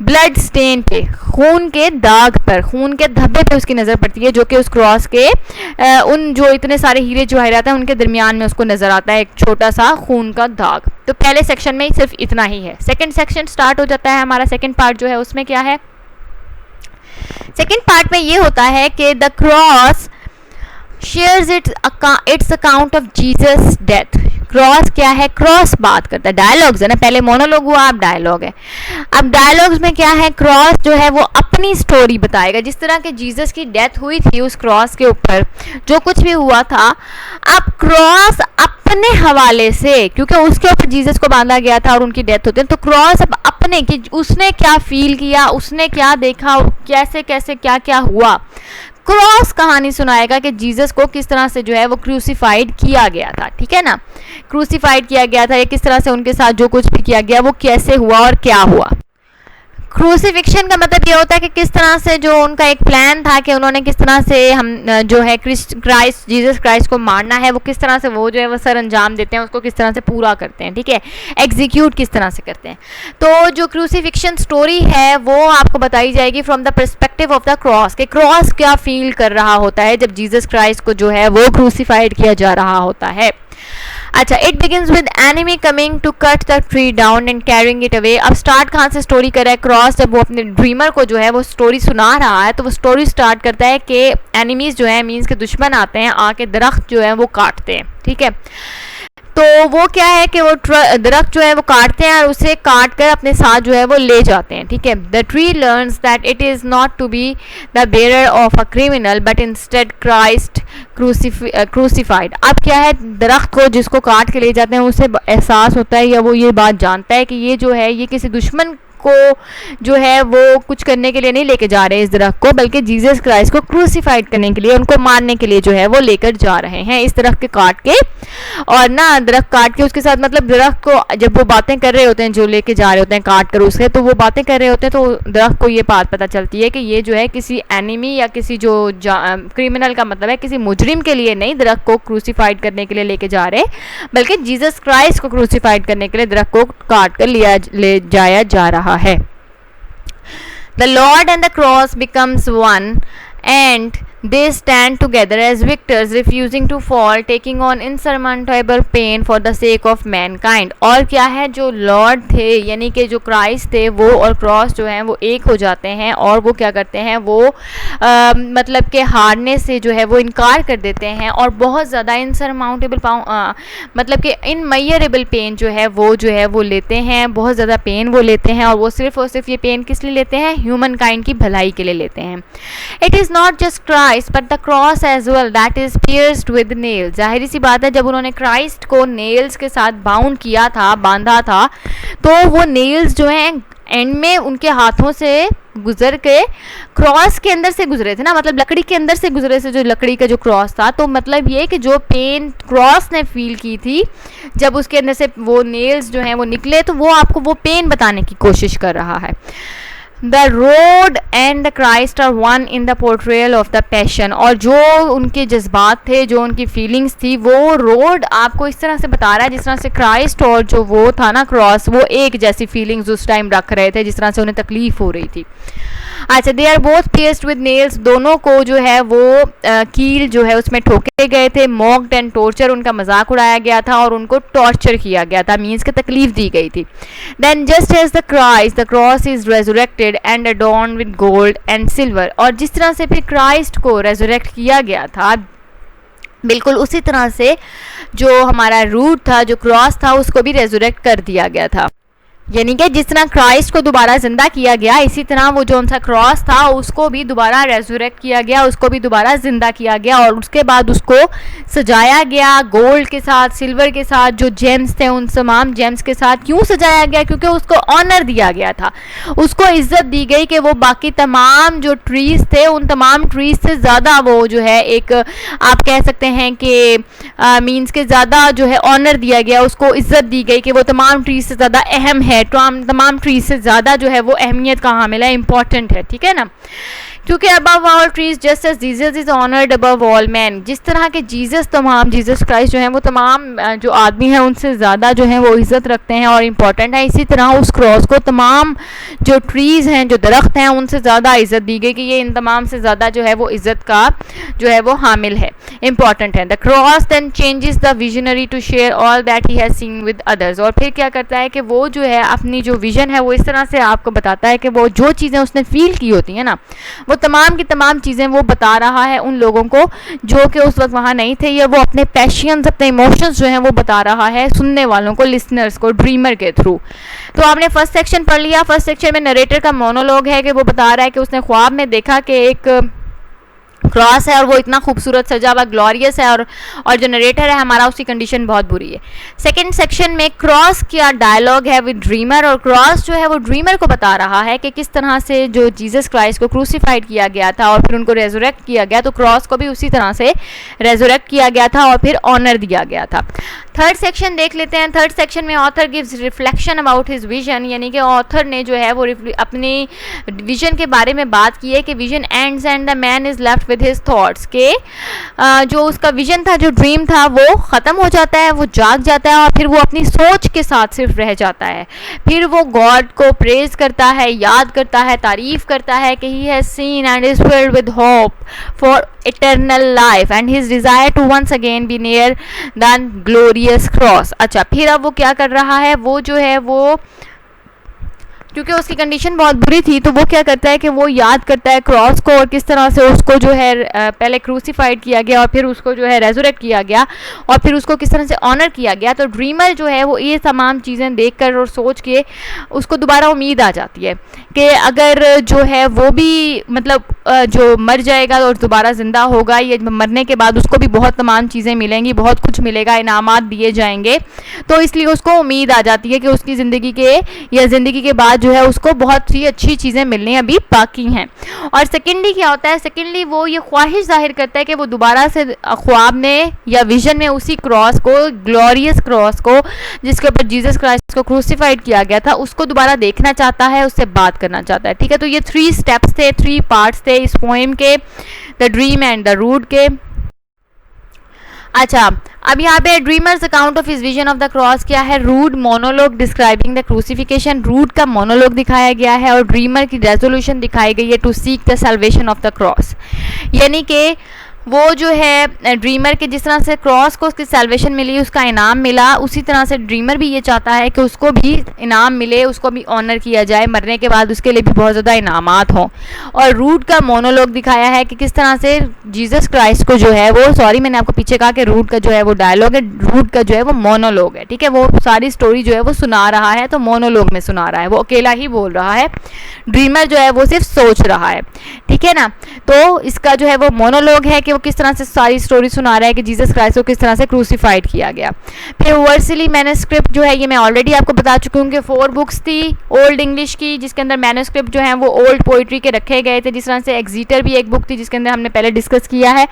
ब्लड स्टेन पे, खून के दाग पर, खून के धब्बे पे उसकी नज़र पड़ती है, जो कि उस क्रॉस के उन जो इतने सारे हीरे जवाहरात हैं उनके दरमियान में उसको नज़र आता है एक छोटा सा खून का दाग। तो पहले सेक्शन में सिर्फ इतना ही है। सेकंड सेक्शन स्टार्ट हो जाता है हमारा, सेकंड पार्ट जो है उसमें क्या है, सेकंड पार्ट में ये होता है कि the cross shares it's account of Jesus death. Cross क्या है, क्रॉस बात करता है, डायलॉग्स है ना, पहले मोनोलॉग हुआ अब डायलॉग है। अब डायलॉग्स में क्या है, क्रॉस जो है वो अपनी स्टोरी बताएगा, जिस तरह के जीसस की डेथ हुई थी उस क्रॉस के ऊपर जो कुछ भी हुआ था, अब क्रॉस अपने हवाले से, क्योंकि उसके ऊपर जीसस को बांधा गया था और उनकी डेथ होती है, तो क्रॉस अब अपने कि उसने क्या फील किया, उसने क्या देखा, कैसे कैसे क्या क्या हुआ, क्रॉस कहानी सुनाएगा कि जीसस को किस तरह से जो है वो क्रूसीफाइड किया गया था, ठीक है ना, क्रूसीफाइड किया गया था, या किस तरह से उनके साथ जो कुछ भी किया गया वो कैसे हुआ और क्या हुआ। क्रूसीफिक्शन का मतलब ये होता है कि किस तरह से जो उनका एक प्लान था कि उन्होंने किस तरह से हम जो है क्राइस्ट जीसस क्राइस्ट को मारना है, वो किस तरह से वो जो है वो सर अंजाम देते हैं, उसको किस तरह से पूरा करते हैं, ठीक है, एग्जीक्यूट किस तरह से करते हैं। तो जो क्रूसीफिक्शन स्टोरी है वो आपको बताई जाएगी from the perspective of the cross, कि क्रॉस क्या फील कर रहा होता है जब जीसस क्राइस्ट को जो है वो क्रूसीफाइड किया जा रहा होता है। अच्छा, it begins with enemy coming to cut the tree down and carrying it away. अब स्टार्ट कहाँ से स्टोरी कर रहा है क्रॉस, जब वो अपने ड्रीमर को जो है वो स्टोरी सुना रहा है, तो वो स्टोरी स्टार्ट करता है कि एनिमीज जो है, मीन्स के दुश्मन आते हैं, आके दरख्त जो है वो काटते हैं, ठीक है। तो वो क्या है कि वो दरख्त जो है वो काटते हैं और उसे काट कर अपने साथ जो है वो ले जाते हैं, ठीक है। The tree learns that it is not to be the bearer of a criminal but instead Christ crucified. अब क्या है, दरख्त को जिसको काट के ले जाते हैं उसे एहसास होता है या वो ये बात जानता है कि ये जो है ये किसी दुश्मन को जो है वो कुछ करने के लिए नहीं लेके जा रहे इस दरख्त को, बल्कि जीसस क्राइस्ट को क्रूसीफाइड करने के लिए, उनको मारने के लिए जो है वो लेकर जा रहे हैं इस दरख्त के काट के। और ना दरख्त काट के उसके साथ, मतलब दरख्त को जब वो बातें कर रहे होते हैं, जो लेके जा रहे होते हैं काट कर उसके, तो वो बातें कर रहे होते हैं, तो दरख्त को ये बात पता चलती है कि ये जो है किसी एनिमी या किसी जो क्रिमिनल का मतलब है किसी मुजरिम के लिए नहीं दरख्त को क्रूसीफाइड करने के लिए लेके जा रहे, बल्कि जीसस क्राइस्ट को क्रूसीफाइड करने के लिए दरख्त को काट कर ले जाया जा रहा है। The Lord and the cross becomes one and they stand together as victors, refusing to fall, taking on insurmountable pain for the sake of mankind। और क्या है, जो लॉर्ड थे यानी कि जो क्राइस्ट थे वो और क्रॉस जो हैं वो एक हो जाते हैं, और वो क्या करते हैं, वो मतलब कि हारने से जो है वो इनकार कर देते हैं, और बहुत ज़्यादा इनसरमाउंटेबल मतलब कि इनमयरेबल पेन जो है वो लेते हैं, बहुत ज़्यादा पेन वो लेते हैं, और वो सिर्फ और सिर्फ ये पेन किस लिए लेते हैं, ह्यूमन काइंड की भलाई के लिए लेते हैं। It is not just Christ but the cross as well that is pierced with nails। जाहिर सी बात है, जब उन्होंने क्राइस्ट को नेल्स के साथ बाउंड किया था, बांधा था, तो वो नेल्स जो हैं एंड में उनके हाथों से गुजर के क्रॉस के अंदर से गुजरे थे ना, मतलब लकड़ी के अंदर से गुजरे से, जो लकड़ी का जो क्रॉस था, तो मतलब ये कि जो पेन क्रॉस ने फील की थी जब उसके अंदर से वो नेल्स जो हैं वो निकले, तो वो आपको वो पेन बताने की कोशिश कर रहा है। The road and the Christ are one in the portrayal of the passion। और जो उनके जज्बात थे, जो उनकी फीलिंग्स थी, वो रोड आपको इस तरह से बता रहा है जिस तरह से क्राइस्ट और जो वो था ना क्रॉस, वो एक जैसी फीलिंग्स उस टाइम रख रहे थे जिस तरह से उन्हें तकलीफ हो रही थी। अच्छा, they are both pierced with nails, दोनों को जो है वो कील जो है उसमें ठोके गए थे, मॉक्ड एंड टॉर्चर, उनका मजाक उड़ाया गया था और उनको टॉर्चर किया गया था, मीन्स के तकलीफ दी गई थी। Then just as the cross is resurrected and adorned with gold and silver. और जिस तरह से फिर क्राइस्ट को रेजरेक्ट किया गया था, बिल्कुल उसी तरह से जो हमारा रूट था, जो क्रॉस था, उसको भी रेजरेक्ट कर दिया गया था। यानी कि जिस तरह क्राइस्ट को दोबारा जिंदा किया गया, इसी तरह वो जो उनका क्रॉस था उसको भी दोबारा रेजरेक्ट किया गया, उसको भी दोबारा जिंदा किया गया और उसके बाद उसको सजाया गया गोल्ड के साथ, सिल्वर के साथ, जो जेम्स थे उन तमाम जेम्स के साथ। क्यों सजाया गया? क्योंकि उसको ऑनर दिया गया था, उसको इज्जत दी गई कि वो बाकी तमाम जो ट्रीज थे उन तमाम ट्रीज से ज़्यादा वो जो है एक आप कह सकते हैं कि मीन्स के ज़्यादा जो है ऑनर दिया गया, उसको इज्जत दी गई कि वो तमाम ट्रीज से ज़्यादा अहम है, तमाम ट्रीज से ज़्यादा जो है वो अहमियत का हामिल है, इंपॉर्टेंट है, ठीक है ना। क्योंकि above all trees just as Jesus is honoured above all man, जिस तरह के जीसस क्राइस्ट जो है वो तमाम जो आदमी हैं उनसे ज़्यादा जो है वो इज़्ज़त रखते हैं और इम्पॉर्टेंट है, इसी तरह उस क्रॉस को तमाम जो ट्रीज़ हैं, जो दरख्त हैं, उनसे ज़्यादा इज़्ज़त दी गई कि ये इन तमाम से ज़्यादा जो है वो इज़्ज़त का जो है वो हामिल है, इंपॉर्टेंट है। The cross then changes the visionary to share all that he has seen with others, और फिर क्या करता है कि वो जो है अपनी जो विजन है वो इस तरह से आपको बताता है कि वो जो चीज़ें उसने फील की होती हैं ना, वो तमाम की तमाम चीज़ें वो बता रहा है उन लोगों को जो कि उस वक्त वहाँ नहीं थे, या वो अपने पैशंस, अपने इमोशंस जो हैं वो बता रहा है सुनने वालों को, लिसनर्स को, ड्रीमर के थ्रू। तो आपने फर्स्ट सेक्शन पढ़ लिया। फर्स्ट सेक्शन में नरेटर का मोनोलॉग है कि वो बता रहा है कि उसने ख्वाब में देखा कि एक क्रॉस है और वो इतना खूबसूरत सजा हुआ ग्लोरियस है, और जो नरेटर है हमारा उसकी कंडीशन बहुत बुरी है। सेकंड सेक्शन में क्रॉस का डायलॉग है विद ड्रीमर, और क्रॉस जो है वो ड्रीमर को बता रहा है कि किस तरह से जो जीसस क्राइस्ट को क्रूसीफाइड किया गया था और फिर उनको रेजरेक्ट किया गया, तो क्रॉस को भी उसी तरह से रेजरेक्ट किया गया था और फिर ऑनर दिया गया था। थर्ड सेक्शन देख लेते हैं। थर्ड सेक्शन में author gives reflection about his vision, यानी कि ऑथर ने जो है वो अपनी विजन के बारे में बात की है कि vision ends and the man is left with his thoughts, के जो उसका विजन था, जो ड्रीम था, वो ख़त्म हो जाता है, वो जाग जाता है और फिर वो अपनी सोच के साथ सिर्फ रह जाता है। फिर वो गॉड को प्रेज करता है, याद करता है, तारीफ़ करता है कि ही has scene and is filled with hope for eternal life and his desire to once again be near the glorious cross। अच्छा, फिर अब वो क्या कर रहा है, वो जो है वो क्योंकि उसकी कंडीशन बहुत बुरी थी तो वो क्या करता है कि वो याद करता है क्रॉस को और किस तरह से उसको जो है पहले क्रूसीफाइड किया गया और फिर उसको जो है रेजरेक्ट किया गया और फिर उसको किस तरह से ऑनर किया गया। तो ड्रीमर जो है वो ये तमाम चीज़ें देखकर और सोच के उसको दोबारा उम्मीद आ जाती है कि अगर जो है वो भी मतलब जो मर जाएगा और दोबारा ज़िंदा होगा, ये मरने के बाद उसको भी बहुत तमाम चीज़ें मिलेंगी, बहुत कुछ मिलेगा, इनामात दिए जाएंगे, तो इसलिए उसको उम्मीद आ जाती है कि उसकी ज़िंदगी के या ज़िंदगी के बाद जो है उसको बहुत सी अच्छी चीज़ें मिलनी अभी बाकी हैं। और सेकेंडली क्या होता है, सेकेंडली वो ये ख्वाहिश जाहिर करता है कि वो दोबारा से ख्वाब में या विजन में उसी क्रॉस को, ग्लोरियस क्रॉस को जिसके ऊपर जीसस क्राइस्ट को क्रूसीफाइड किया गया था, उसको दोबारा देखना चाहता है, उससे बात करना चाहता है। ठीक है, तो ये 3 स्टेप्स थे, 3 पार्ट्स थे इस पोएम के, the dream and the rood के। अच्छा, अब यहाँ पे dreamer's account of his vision of the cross क्या है, rood monologue describing the crucifixion, rood का मोनोलॉग दिखाया गया है और ड्रीमर की रेजोल्यूशन दिखाई गई है to seek the salvation of the cross. यानी कि वो जो है ड्रीमर के जिस तरह से क्रॉस को उसकी सैल्वेशन मिली, उसका इनाम मिला, उसी तरह से ड्रीमर भी ये चाहता है कि उसको भी इनाम मिले, उसको भी ऑनर किया जाए, मरने के बाद उसके लिए भी बहुत ज़्यादा इनामात हों। और रूट का मोनोलॉग दिखाया है कि किस तरह से जीसस क्राइस्ट को जो है वो, सॉरी मैंने आपको पीछे कहा कि रूट का जो है वो डायलॉग है, रूट का जो है वो मोनोलॉग है। ठीक है, वो सारी स्टोरी जो है वो सुना रहा है तो मोनोलॉग में सुना रहा है, वो अकेला ही बोल रहा है, ड्रीमर जो है वो सिर्फ सोच रहा है। ठीक है ना, तो इसका जो है वो मोनोलॉग है कि वो किस तरह से सारी स्टोरी सुना रहा है कि जीसस क्राइस्ट को किस तरह से क्रूसीफाइड किया गया। फिर वर्सली मैन्युस्क्रिप्ट जो है ये मैं ऑलरेडी आपको बता चुकी हूँ कि 4 बुक्स थी ओल्ड इंग्लिश की, जिसके अंदर मैन्युस्क्रिप्ट जो है वो ओल्ड पोइट्री के रखे गए थे। जिस तरह से एग्जीटर भी एक बुक थी जिसके अंदर हमने पहले डिस्कस किया है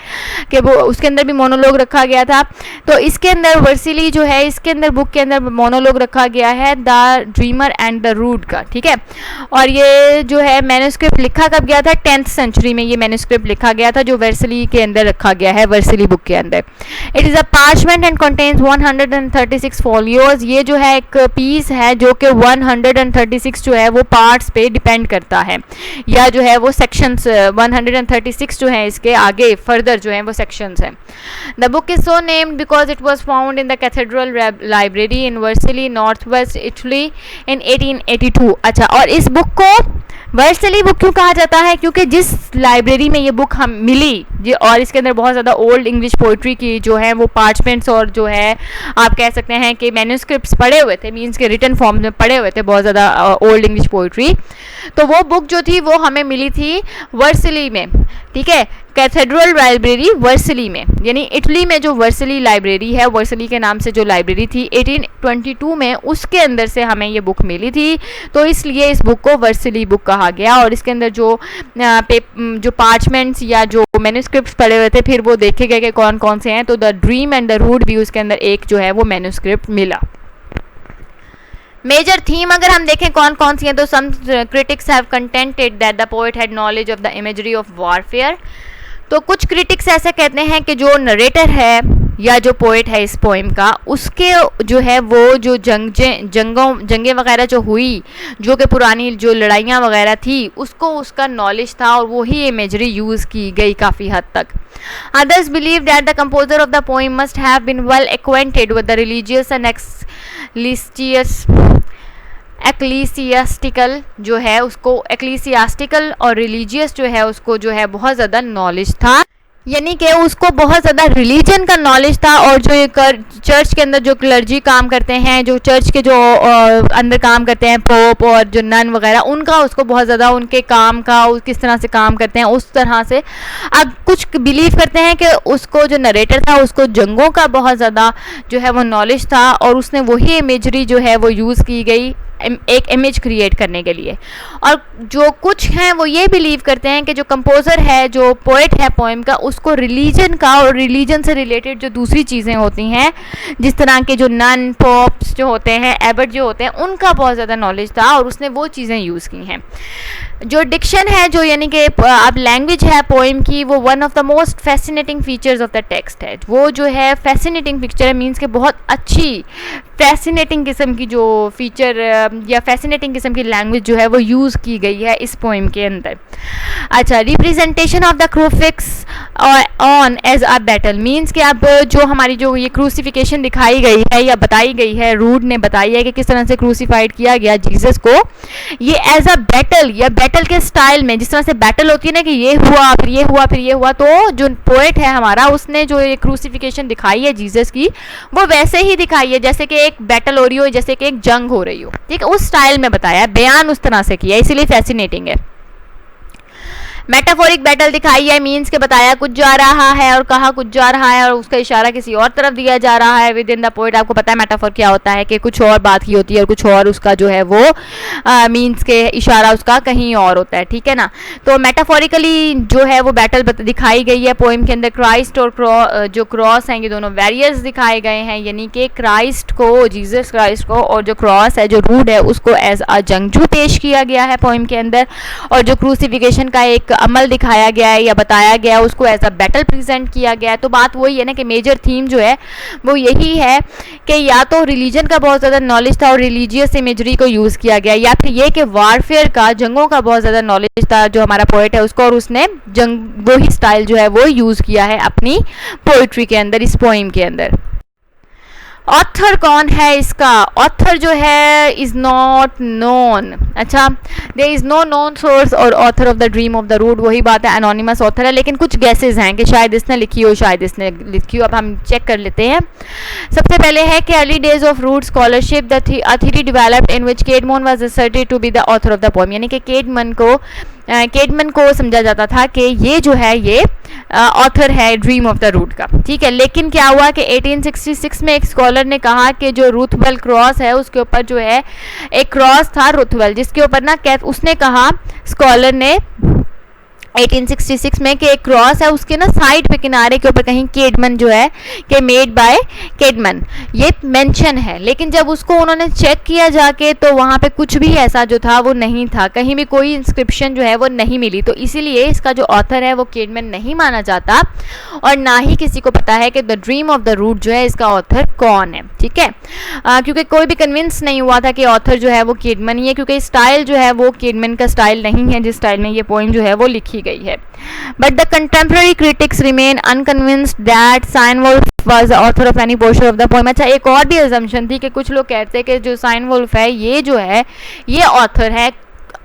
कि वो उसके अंदर भी मोनोलॉग रखा गया था। तो इसके अंदर वर्सली जो है इसके अंदर बुक के अंदर मोनोलॉग रखा गया है the dreamer and the rood का। ठीक है, और ये जो है मैन्युस्क्रिप्ट लिखा कब गया था, 10th सेंचुरी में ये मैन्युस्क्रिप्ट लिखा गया था जो वर्सली के अंदर रखा गया है, वर्सली बुक के अंदर। It is a parchment and contains 136 folios. ये जो है एक पीस है जो कि 136 जो है वो पार्ट्स पे डिपेंड करता है, या जो है वो सेक्शंस 136 जो है इसके आगे फर्दर जो है वो सेक्शंस हैं। The book is so named because it was found in the cathedral library in Vercelli, north west Italy in 1882। अच्छा, और इस बुक को वर्सली बुक क्यों कहा जाता है, क्योंकि जिस लाइब्रेरी में ये बुक हम मिली ये, और इसके अंदर बहुत ज़्यादा ओल्ड इंग्लिश पोइट्री की जो है वो पार्चमेंट्स और जो है आप कह सकते हैं कि मैन्यूस्क्रिप्ट्स पड़े हुए थे, मीन्स के रिटन फॉर्म में पड़े हुए थे बहुत ज़्यादा ओल्ड इंग्लिश पोइट्री। तो वो बुक जो थी वो हमें मिली थी वर्सिली में, ठीक है, कैथेड्रल लाइब्रेरी वर्सिली में, यानी इटली में जो वर्सिली लाइब्रेरी है, वर्सिली के नाम से जो लाइब्रेरी थी 1822 में, उसके अंदर से हमें ये बुक मिली थी। तो इसलिए इस बुक को वर्सिली बुक कहा गया। और इसके अंदर जो पार्चमेंट्स या जो मैन्यूस्क्रिप्ट्स पड़े हुए थे फिर वो देखे गए कि कौन कौन से हैं। तो the dream and the rood भी उसके अंदर एक जो है वो मैन्यूस्क्रिप्ट मिला। मेजर थीम अगर हम देखें कौन कौन सी हैं, तो some critics have contended that the poet had knowledge of the imagery of warfare. तो कुछ क्रिटिक्स ऐसे कहते हैं कि जो नरेटर है या जो पोएट है इस पोइम का, उसके जो है वो जो जंगें वगैरह जो हुई, जो कि पुरानी जो लड़ाइयाँ वगैरह थी, उसको उसका नॉलेज था और वही इमेजरी यूज़ की गई काफ़ी हद तक। Others believe that the composer of the poem must have been well acquainted with the religious and ecclesiastical जो है उसको ecclesiastical और religious जो है उसको जो है बहुत ज़्यादा नॉलेज था, यानी कि उसको बहुत ज़्यादा रिलीजन का नॉलेज था। और जो चर्च के अंदर जो क्लर्जी काम करते हैं, जो चर्च के जो अंदर काम करते हैं पोप और जो नन वगैरह, उनका उसको बहुत ज़्यादा उनके काम का किस तरह से काम करते हैं उस तरह से। अब कुछ बिलीव करते हैं कि उसको जो नरेटर था उसको जंगों का बहुत ज़्यादा जो है वो नॉलेज था और उसने वही इमेजरी जो है वो यूज़ की गई एक इमेज क्रिएट करने के लिए। और जो कुछ हैं वो ये बिलीव करते हैं कि जो कंपोज़र है, जो पोएट है पोएम का, उसको रिलीजन का और रिलीजन से रिलेटेड जो दूसरी चीज़ें होती हैं, जिस तरह के जो नन पॉप्स जो होते हैं, एबट जो होते हैं, उनका बहुत ज़्यादा नॉलेज था और उसने वो चीज़ें यूज़ की हैं। जो डिक्शन है, जो यानी कि अब लैंग्वेज है पोएम की, वो one of the most fascinating features of the text है। वो जो है फैसिनेटिंग पिक्चर है, मीन्स के बहुत अच्छी फैसिनेटिंग किस्म की जो फीचर या फैसिनेटिंग किस्म की लैंग्वेज जो है वो यूज़ की गई है इस पोएम के अंदर। अच्छा, representation of the crucifix on as a battle, means कि अब जो हमारी जो ये क्रूसिफिकेशन दिखाई गई है या बताई गई है, रूड ने बताई है कि किस तरह से क्रूसीफाइड किया गया जीसस को, ये एज अ बैटल या बैटल के स्टाइल में, जिस तरह से बैटल होती है ना कि ये हुआ फिर ये हुआ फिर ये हुआ, तो जो पोएट है हमारा उसने जो ये क्रूसिफिकेशन दिखाई है जीसस की, वो वैसे ही दिखाई है जैसे कि एक बैटल हो रही हो, जैसे कि एक जंग हो रही हो, ठीक है, उस स्टाइल में बताया, बयान उस तरह से किया, इसीलिए फैसिनेटिंग है। मेटाफोरिक बैटल दिखाई है, मीन्स के बताया कुछ जा रहा है और कहा कुछ जा रहा है और उसका इशारा किसी और तरफ दिया जा रहा है विद इन द पोएट। आपको पता है मेटाफोर क्या होता है कि कुछ और बात की होती है और कुछ और उसका जो है वो मीन्स के इशारा उसका कहीं और होता है, ठीक है ना। तो मेटाफोरिकली जो है वो बैटल दिखाई गई है पोएम के अंदर। क्राइस्ट और जो क्रॉस हैं, ये दोनों वैरियर्स दिखाए गए हैं, यानी कि क्राइस्ट को, जीसस क्राइस्ट को, और जो क्रॉस है, जो रूड है, उसको एज अ जंगजू पेश किया गया है पोएम के अंदर। और जो क्रूसिफिकेशन का एक अमल दिखाया गया है या बताया गया है, उसको एज अ बैटल प्रेजेंट किया गया है। तो बात वही है ना कि मेजर थीम जो है वो यही है कि या तो रिलीजन का बहुत ज़्यादा नॉलेज था और रिलीजियस इमेजरी को यूज़ किया गया, या फिर ये कि वारफेयर का, जंगों का बहुत ज़्यादा नॉलेज था जो हमारा पोएट है उसको, और उसने जंग वही स्टाइल जो है वो यूज़ किया है अपनी पोइट्री के अंदर, इस पोइम के अंदर। ऑथर कौन है इसका? ऑथर जो है इज़ नॉट नोन। अच्छा, there is no known source और author of the dream of the Rood, वही बात है, एनोनिमस ऑथर है, लेकिन कुछ गैसेज हैं कि शायद इसने लिखी हो, शायद इसने लिखी हो। अब हम चेक कर लेते हैं। सबसे पहले है कि early days of Rood scholarship the theory developed in which Caedmon was asserted to be the author of the poem, यानी कि केडमन को समझा जाता था कि ये जो है ये ऑथर है ड्रीम ऑफ द रूड का, ठीक है। लेकिन क्या हुआ कि 1866 में एक स्कॉलर ने कहा कि जो रुथवेल क्रॉस है उसके ऊपर जो है एक क्रॉस था रुथवेल, जिसके ऊपर ना उसने कहा स्कॉलर ने 1866 में कि एक क्रॉस है, उसके ना साइड पे किनारे के ऊपर कहीं केडमन जो है कि मेड बाय केडमन ये मेंशन है। लेकिन जब उसको उन्होंने चेक किया जाके तो वहाँ पे कुछ भी ऐसा जो था वो नहीं था, कहीं भी कोई इंस्क्रिप्शन जो है वो नहीं मिली। तो इसीलिए इसका जो ऑथर है वो केडमन नहीं माना जाता और ना ही किसी को पता है कि the dream of the rood जो है इसका ऑथर कौन है, ठीक है। क्योंकि कोई भी कन्विंस नहीं हुआ था कि ऑथर जो है वो केडमन ही है, क्योंकि स्टाइल जो है वो केडमन का स्टाइल नहीं है जिस स्टाइल में ये पोएम जो है वो लिखी गई है। But the contemporary critics remain unconvinced that Cynewulf was the author of any portion of the poem. अच्छा, एक और भी अजम्पशन थी कि कुछ लोग कहते हैं कि जो साइनवोल्फ है ये जो है ये ऑथर है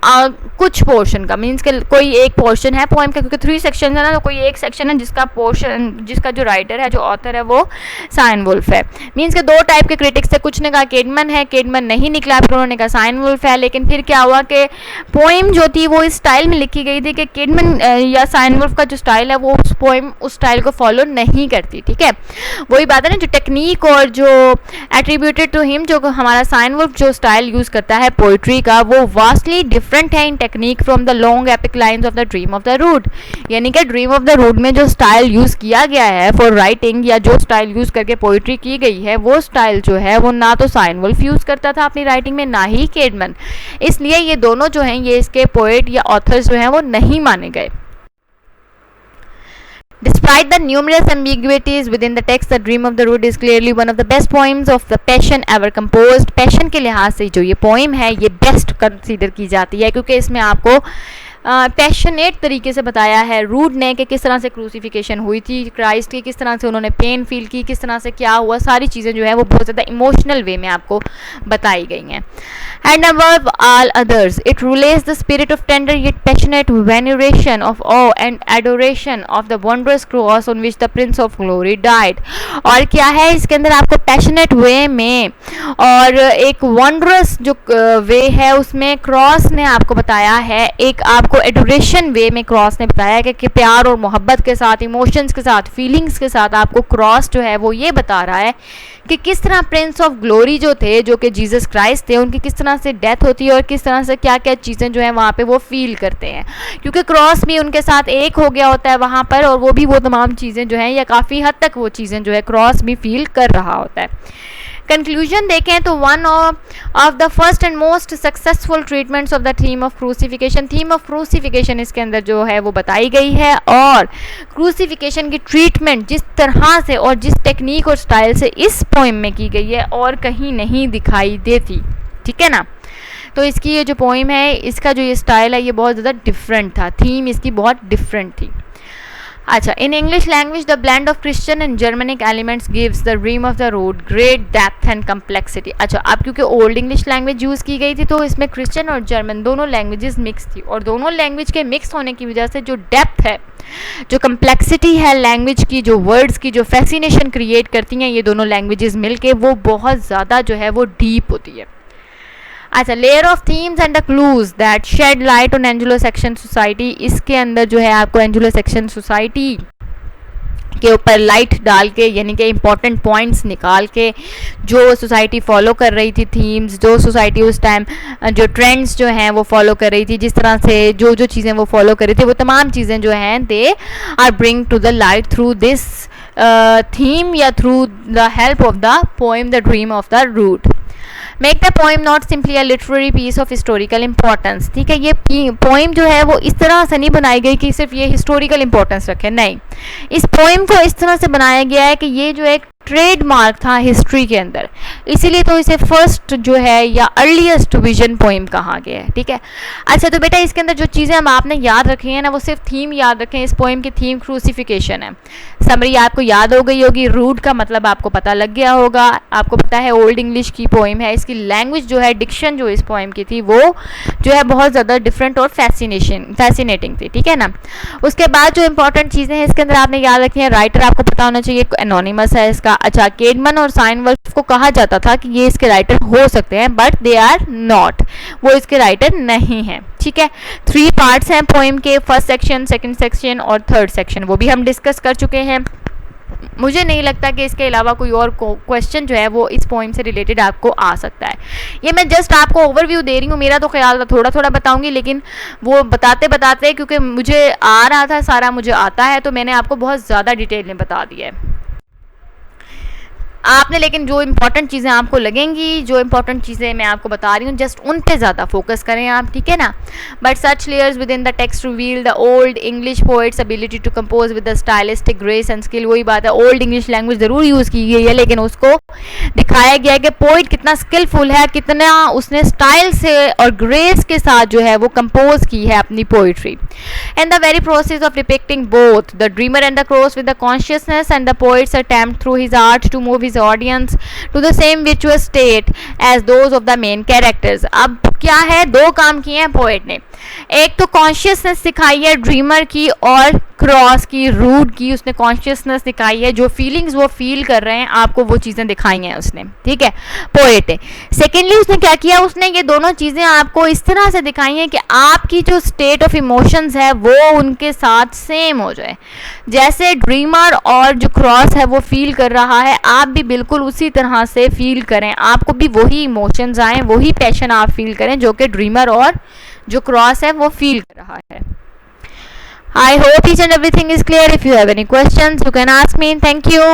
कुछ पोर्शन का, मीन्स के कोई एक पोर्शन है पोएम का, क्योंकि 3 सेक्शन है ना, तो कोई एक सेक्शन है जिसका पोर्शन, जिसका जो राइटर है, जो ऑथर है, वो साइन वुल्फ है। मीन्स के 2 टाइप के क्रिटिक्स थे, कुछ ने कहा केडमन है, केडमन नहीं निकला, फिर उन्होंने कहा साइन वुल्फ है। लेकिन फिर क्या हुआ कि पोएम जो थी वो इस स्टाइल में लिखी गई थी कि केडमन या साइन वुल्फ का जो स्टाइल है वो उस पोएम उस स्टाइल को फॉलो नहीं करती। ठीक है, वही बात है ना, जो टेक्निक और जो एट्रीब्यूटेड टू हिम, जो हमारा साइन वुल्फ जो स्टाइल यूज करता है पोइट्री का, वो वास्टली डिफरेंट है in technique from the long epic lines of the dream of the Rood. यानी कि ड्रीम ऑफ द रूड में जो स्टाइल यूज किया गया है फॉर राइटिंग, या जो स्टाइल यूज करके पोइट्री की गई है, वो स्टाइल जो है वो ना तो साइन वुल्फ यूज करता था अपनी राइटिंग में, ना ही केडमन। इसलिए ये दोनों जो हैं, ये इसके पोएट या ऑथर्स जो हैं वो नहीं माने गए। Despite the numerous ambiguities within the text, The Dream of the Rood is clearly one of the best poems of the Passion ever composed. Passion के लिहाज से जो ये पोएम है ये बेस्ट कंसीडर की जाती है, क्योंकि इसमें आपको पैशनेट तरीके से बताया है रूड ने कि किस तरह से क्रूसिफिकेशन हुई थी क्राइस्ट की, किस तरह से उन्होंने पेन फील की, किस तरह से क्या हुआ, सारी चीज़ें जो है वो बहुत ज़्यादा इमोशनल वे में आपको बताई गई हैं। And above all others it reveals the spirit of tender yet passionate veneration of awe and adoration of the wondrous cross on which the Prince of Glory died. और क्या है इसके अंदर आपको पैशनेट वे में और एक वंडरस जो वे है उसमें क्रॉस ने आपको बताया है, एक आपको एडोरेशन वे में क्रॉस ने बताया है कि प्यार और मोहब्बत के साथ, इमोशंस के साथ, फीलिंग्स के साथ आपको क्रॉस जो है वो ये बता रहा है कि किस तरह प्रिंस ऑफ ग्लोरी जो थे, जो कि जीसस क्राइस्ट थे, उनकी किस तरह से डेथ होती है और किस तरह से क्या क्या चीज़ें जो है वहाँ पे वो फील करते हैं, क्योंकि क्रॉस भी उनके साथ एक हो गया होता है वहाँ पर, और वो भी वो तमाम चीज़ें जो हैं या काफ़ी हद तक वो चीज़ें जो है क्रॉस भी फील कर रहा होता है। कंक्लूजन देखें तो one of the first and most successful treatments of the theme of crucifixion, theme of crucifixion इसके अंदर जो है वो बताई गई है, और क्रूसिफिकेशन की ट्रीटमेंट जिस तरह से और जिस टेक्निक और स्टाइल से इस पोएम में की गई है और कहीं नहीं दिखाई देती। ठीक है ना, तो इसकी ये जो पोएम है, इसका जो ये स्टाइल है ये बहुत ज़्यादा डिफरेंट था, थीम इसकी बहुत डिफरेंट थी। अच्छा, in English language the blend of Christian and Germanic elements gives the dream of the road great depth and complexity. अच्छा, अब क्योंकि ओल्ड इंग्लिश लैंग्वेज यूज़ की गई थी तो इसमें क्रिश्चियन और जर्मन दोनों लैंग्वेजेस मिक्स थी, और दोनों लैंग्वेज के मिक्स होने की वजह से जो डेप्थ है, जो कम्प्लेक्सिटी है लैंग्वेज की, जो वर्ड्स की जो फैसिनेशन क्रिएट करती हैं ये दोनों लैंग्वेजेस मिलके, वो बहुत ज़्यादा जो है वो डीप होती है। अच्छा, layer of themes and the clues that shed light on Anglo Saxon society, इसके अंदर जो है आपको एंग्लो सेक्शन सोसाइटी के ऊपर लाइट डाल के, यानी कि इंपॉर्टेंट पॉइंट्स निकाल के, जो सोसाइटी फॉलो कर रही थी थीम्स, जो सोसाइटी उस टाइम जो ट्रेंड्स जो हैं वो फॉलो कर रही थी, जिस तरह से जो जो चीज़ें वो फॉलो कर रही थी, वो तमाम चीज़ें जो हैं they are bring to the light through this theme या through the help of the poem the dream of the Rood. Make the poem not simply a literary piece of historical importance. ठीक है, ये poem जो है वो इस तरह से नहीं बनाई गई कि सिर्फ ये हिस्टोरिकल इंपॉर्टेंस रखे, नहीं, इस पोएम को इस तरह से बनाया गया है कि ये जो एक ट्रेडमार्क था हिस्ट्री के अंदर, इसीलिए तो इसे फर्स्ट जो है या अर्लीस्ट विजन पोएम कहा गया है। ठीक है, अच्छा, तो बेटा इसके अंदर जो चीज़ें हम आपने याद रखी हैं ना, वो सिर्फ थीम याद रखें। इस पोएम की थीम क्रूसिफिकेशन है, समरी आपको याद हो गई होगी, रूड का मतलब आपको पता लग गया होगा, आपको पता है ओल्ड इंग्लिश की पोएम है, इसकी लैंग्वेज जो है, डिक्शन जो इस पोएम की थी वो जो है बहुत ज़्यादा डिफरेंट और फैसिनेटिंग थी। ठीक है ना, उसके बाद जो इंपॉर्टेंट चीज़ें हैं इसके अंदर आपने याद रखी हैं, राइटर आपको पता होना चाहिए एनोनिमस है इसका। अच्छा, केडमन और साइन वुल्फ को कहा जाता था कि ये इसके राइटर हो सकते हैं, बट दे आर नॉट, वो इसके राइटर नहीं हैं। ठीक है, 3 पार्ट्स हैं पोएम के, फर्स्ट सेक्शन, सेकंड सेक्शन और थर्ड सेक्शन, वो भी हम डिस्कस कर चुके हैं। मुझे नहीं लगता कि इसके अलावा कोई और क्वेश्चन जो है वो इस पोएम से रिलेटेड आपको आ सकता है। ये मैं जस्ट आपको ओवरव्यू दे रही हूँ, मेरा तो ख्याल था थोड़ा थोड़ा बताऊंगी, लेकिन वो बताते बताते क्योंकि मुझे आ रहा था सारा, मुझे आता है, तो मैंने आपको बहुत ज़्यादा डिटेल में बता दिया है आपने। लेकिन जो इंपॉर्टेंट चीज़ें आपको लगेंगी, जो इंपॉर्टेंट चीज़ें मैं आपको बता रही हूँ, जस्ट उन पे ज़्यादा फोकस करें आप। ठीक है ना, but such layers within the text reveal the old English poet's ability to compose with the stylistic grace and skill. वही बात है, ओल्ड इंग्लिश लैंग्वेज ज़रूर यूज़ की गई है, लेकिन उसको दिखाया गया है कि पोइट कितना स्किलफुल है, कितना उसने स्टाइल से और ग्रेस के साथ जो है वो कंपोज की है अपनी poetry. And the very process of depicting both the dreamer and the cross with the consciousness and the poet's attempt through his art to move his audience to the same virtuous state as those of the main characters. अब क्या है, दो काम किए हैं poet ने, एक तो कॉन्शियसनेस सिखाई है ड्रीमर की और क्रॉस की, रूट की, उसने कॉन्शियसनेस दिखाई है, जो फीलिंग्स वो फील कर रहे हैं आपको वो चीज़ें दिखाई हैं उसने, ठीक है, पोएट है। सेकेंडली उसने क्या किया, उसने ये दोनों चीज़ें आपको इस तरह से दिखाई हैं कि आपकी जो स्टेट ऑफ इमोशंस है वो उनके साथ सेम हो जाए, जैसे ड्रीमर और जो क्रॉस है वो फील कर रहा है आप भी बिल्कुल उसी तरह से फील करें, आपको भी वही इमोशंस आएँ, वही पैशन आप फील करें जो कि ड्रीमर और जो क्रॉस है वो फील कर रहा है। I hope each and everything is clear. If you have any questions, you can ask me. Thank you.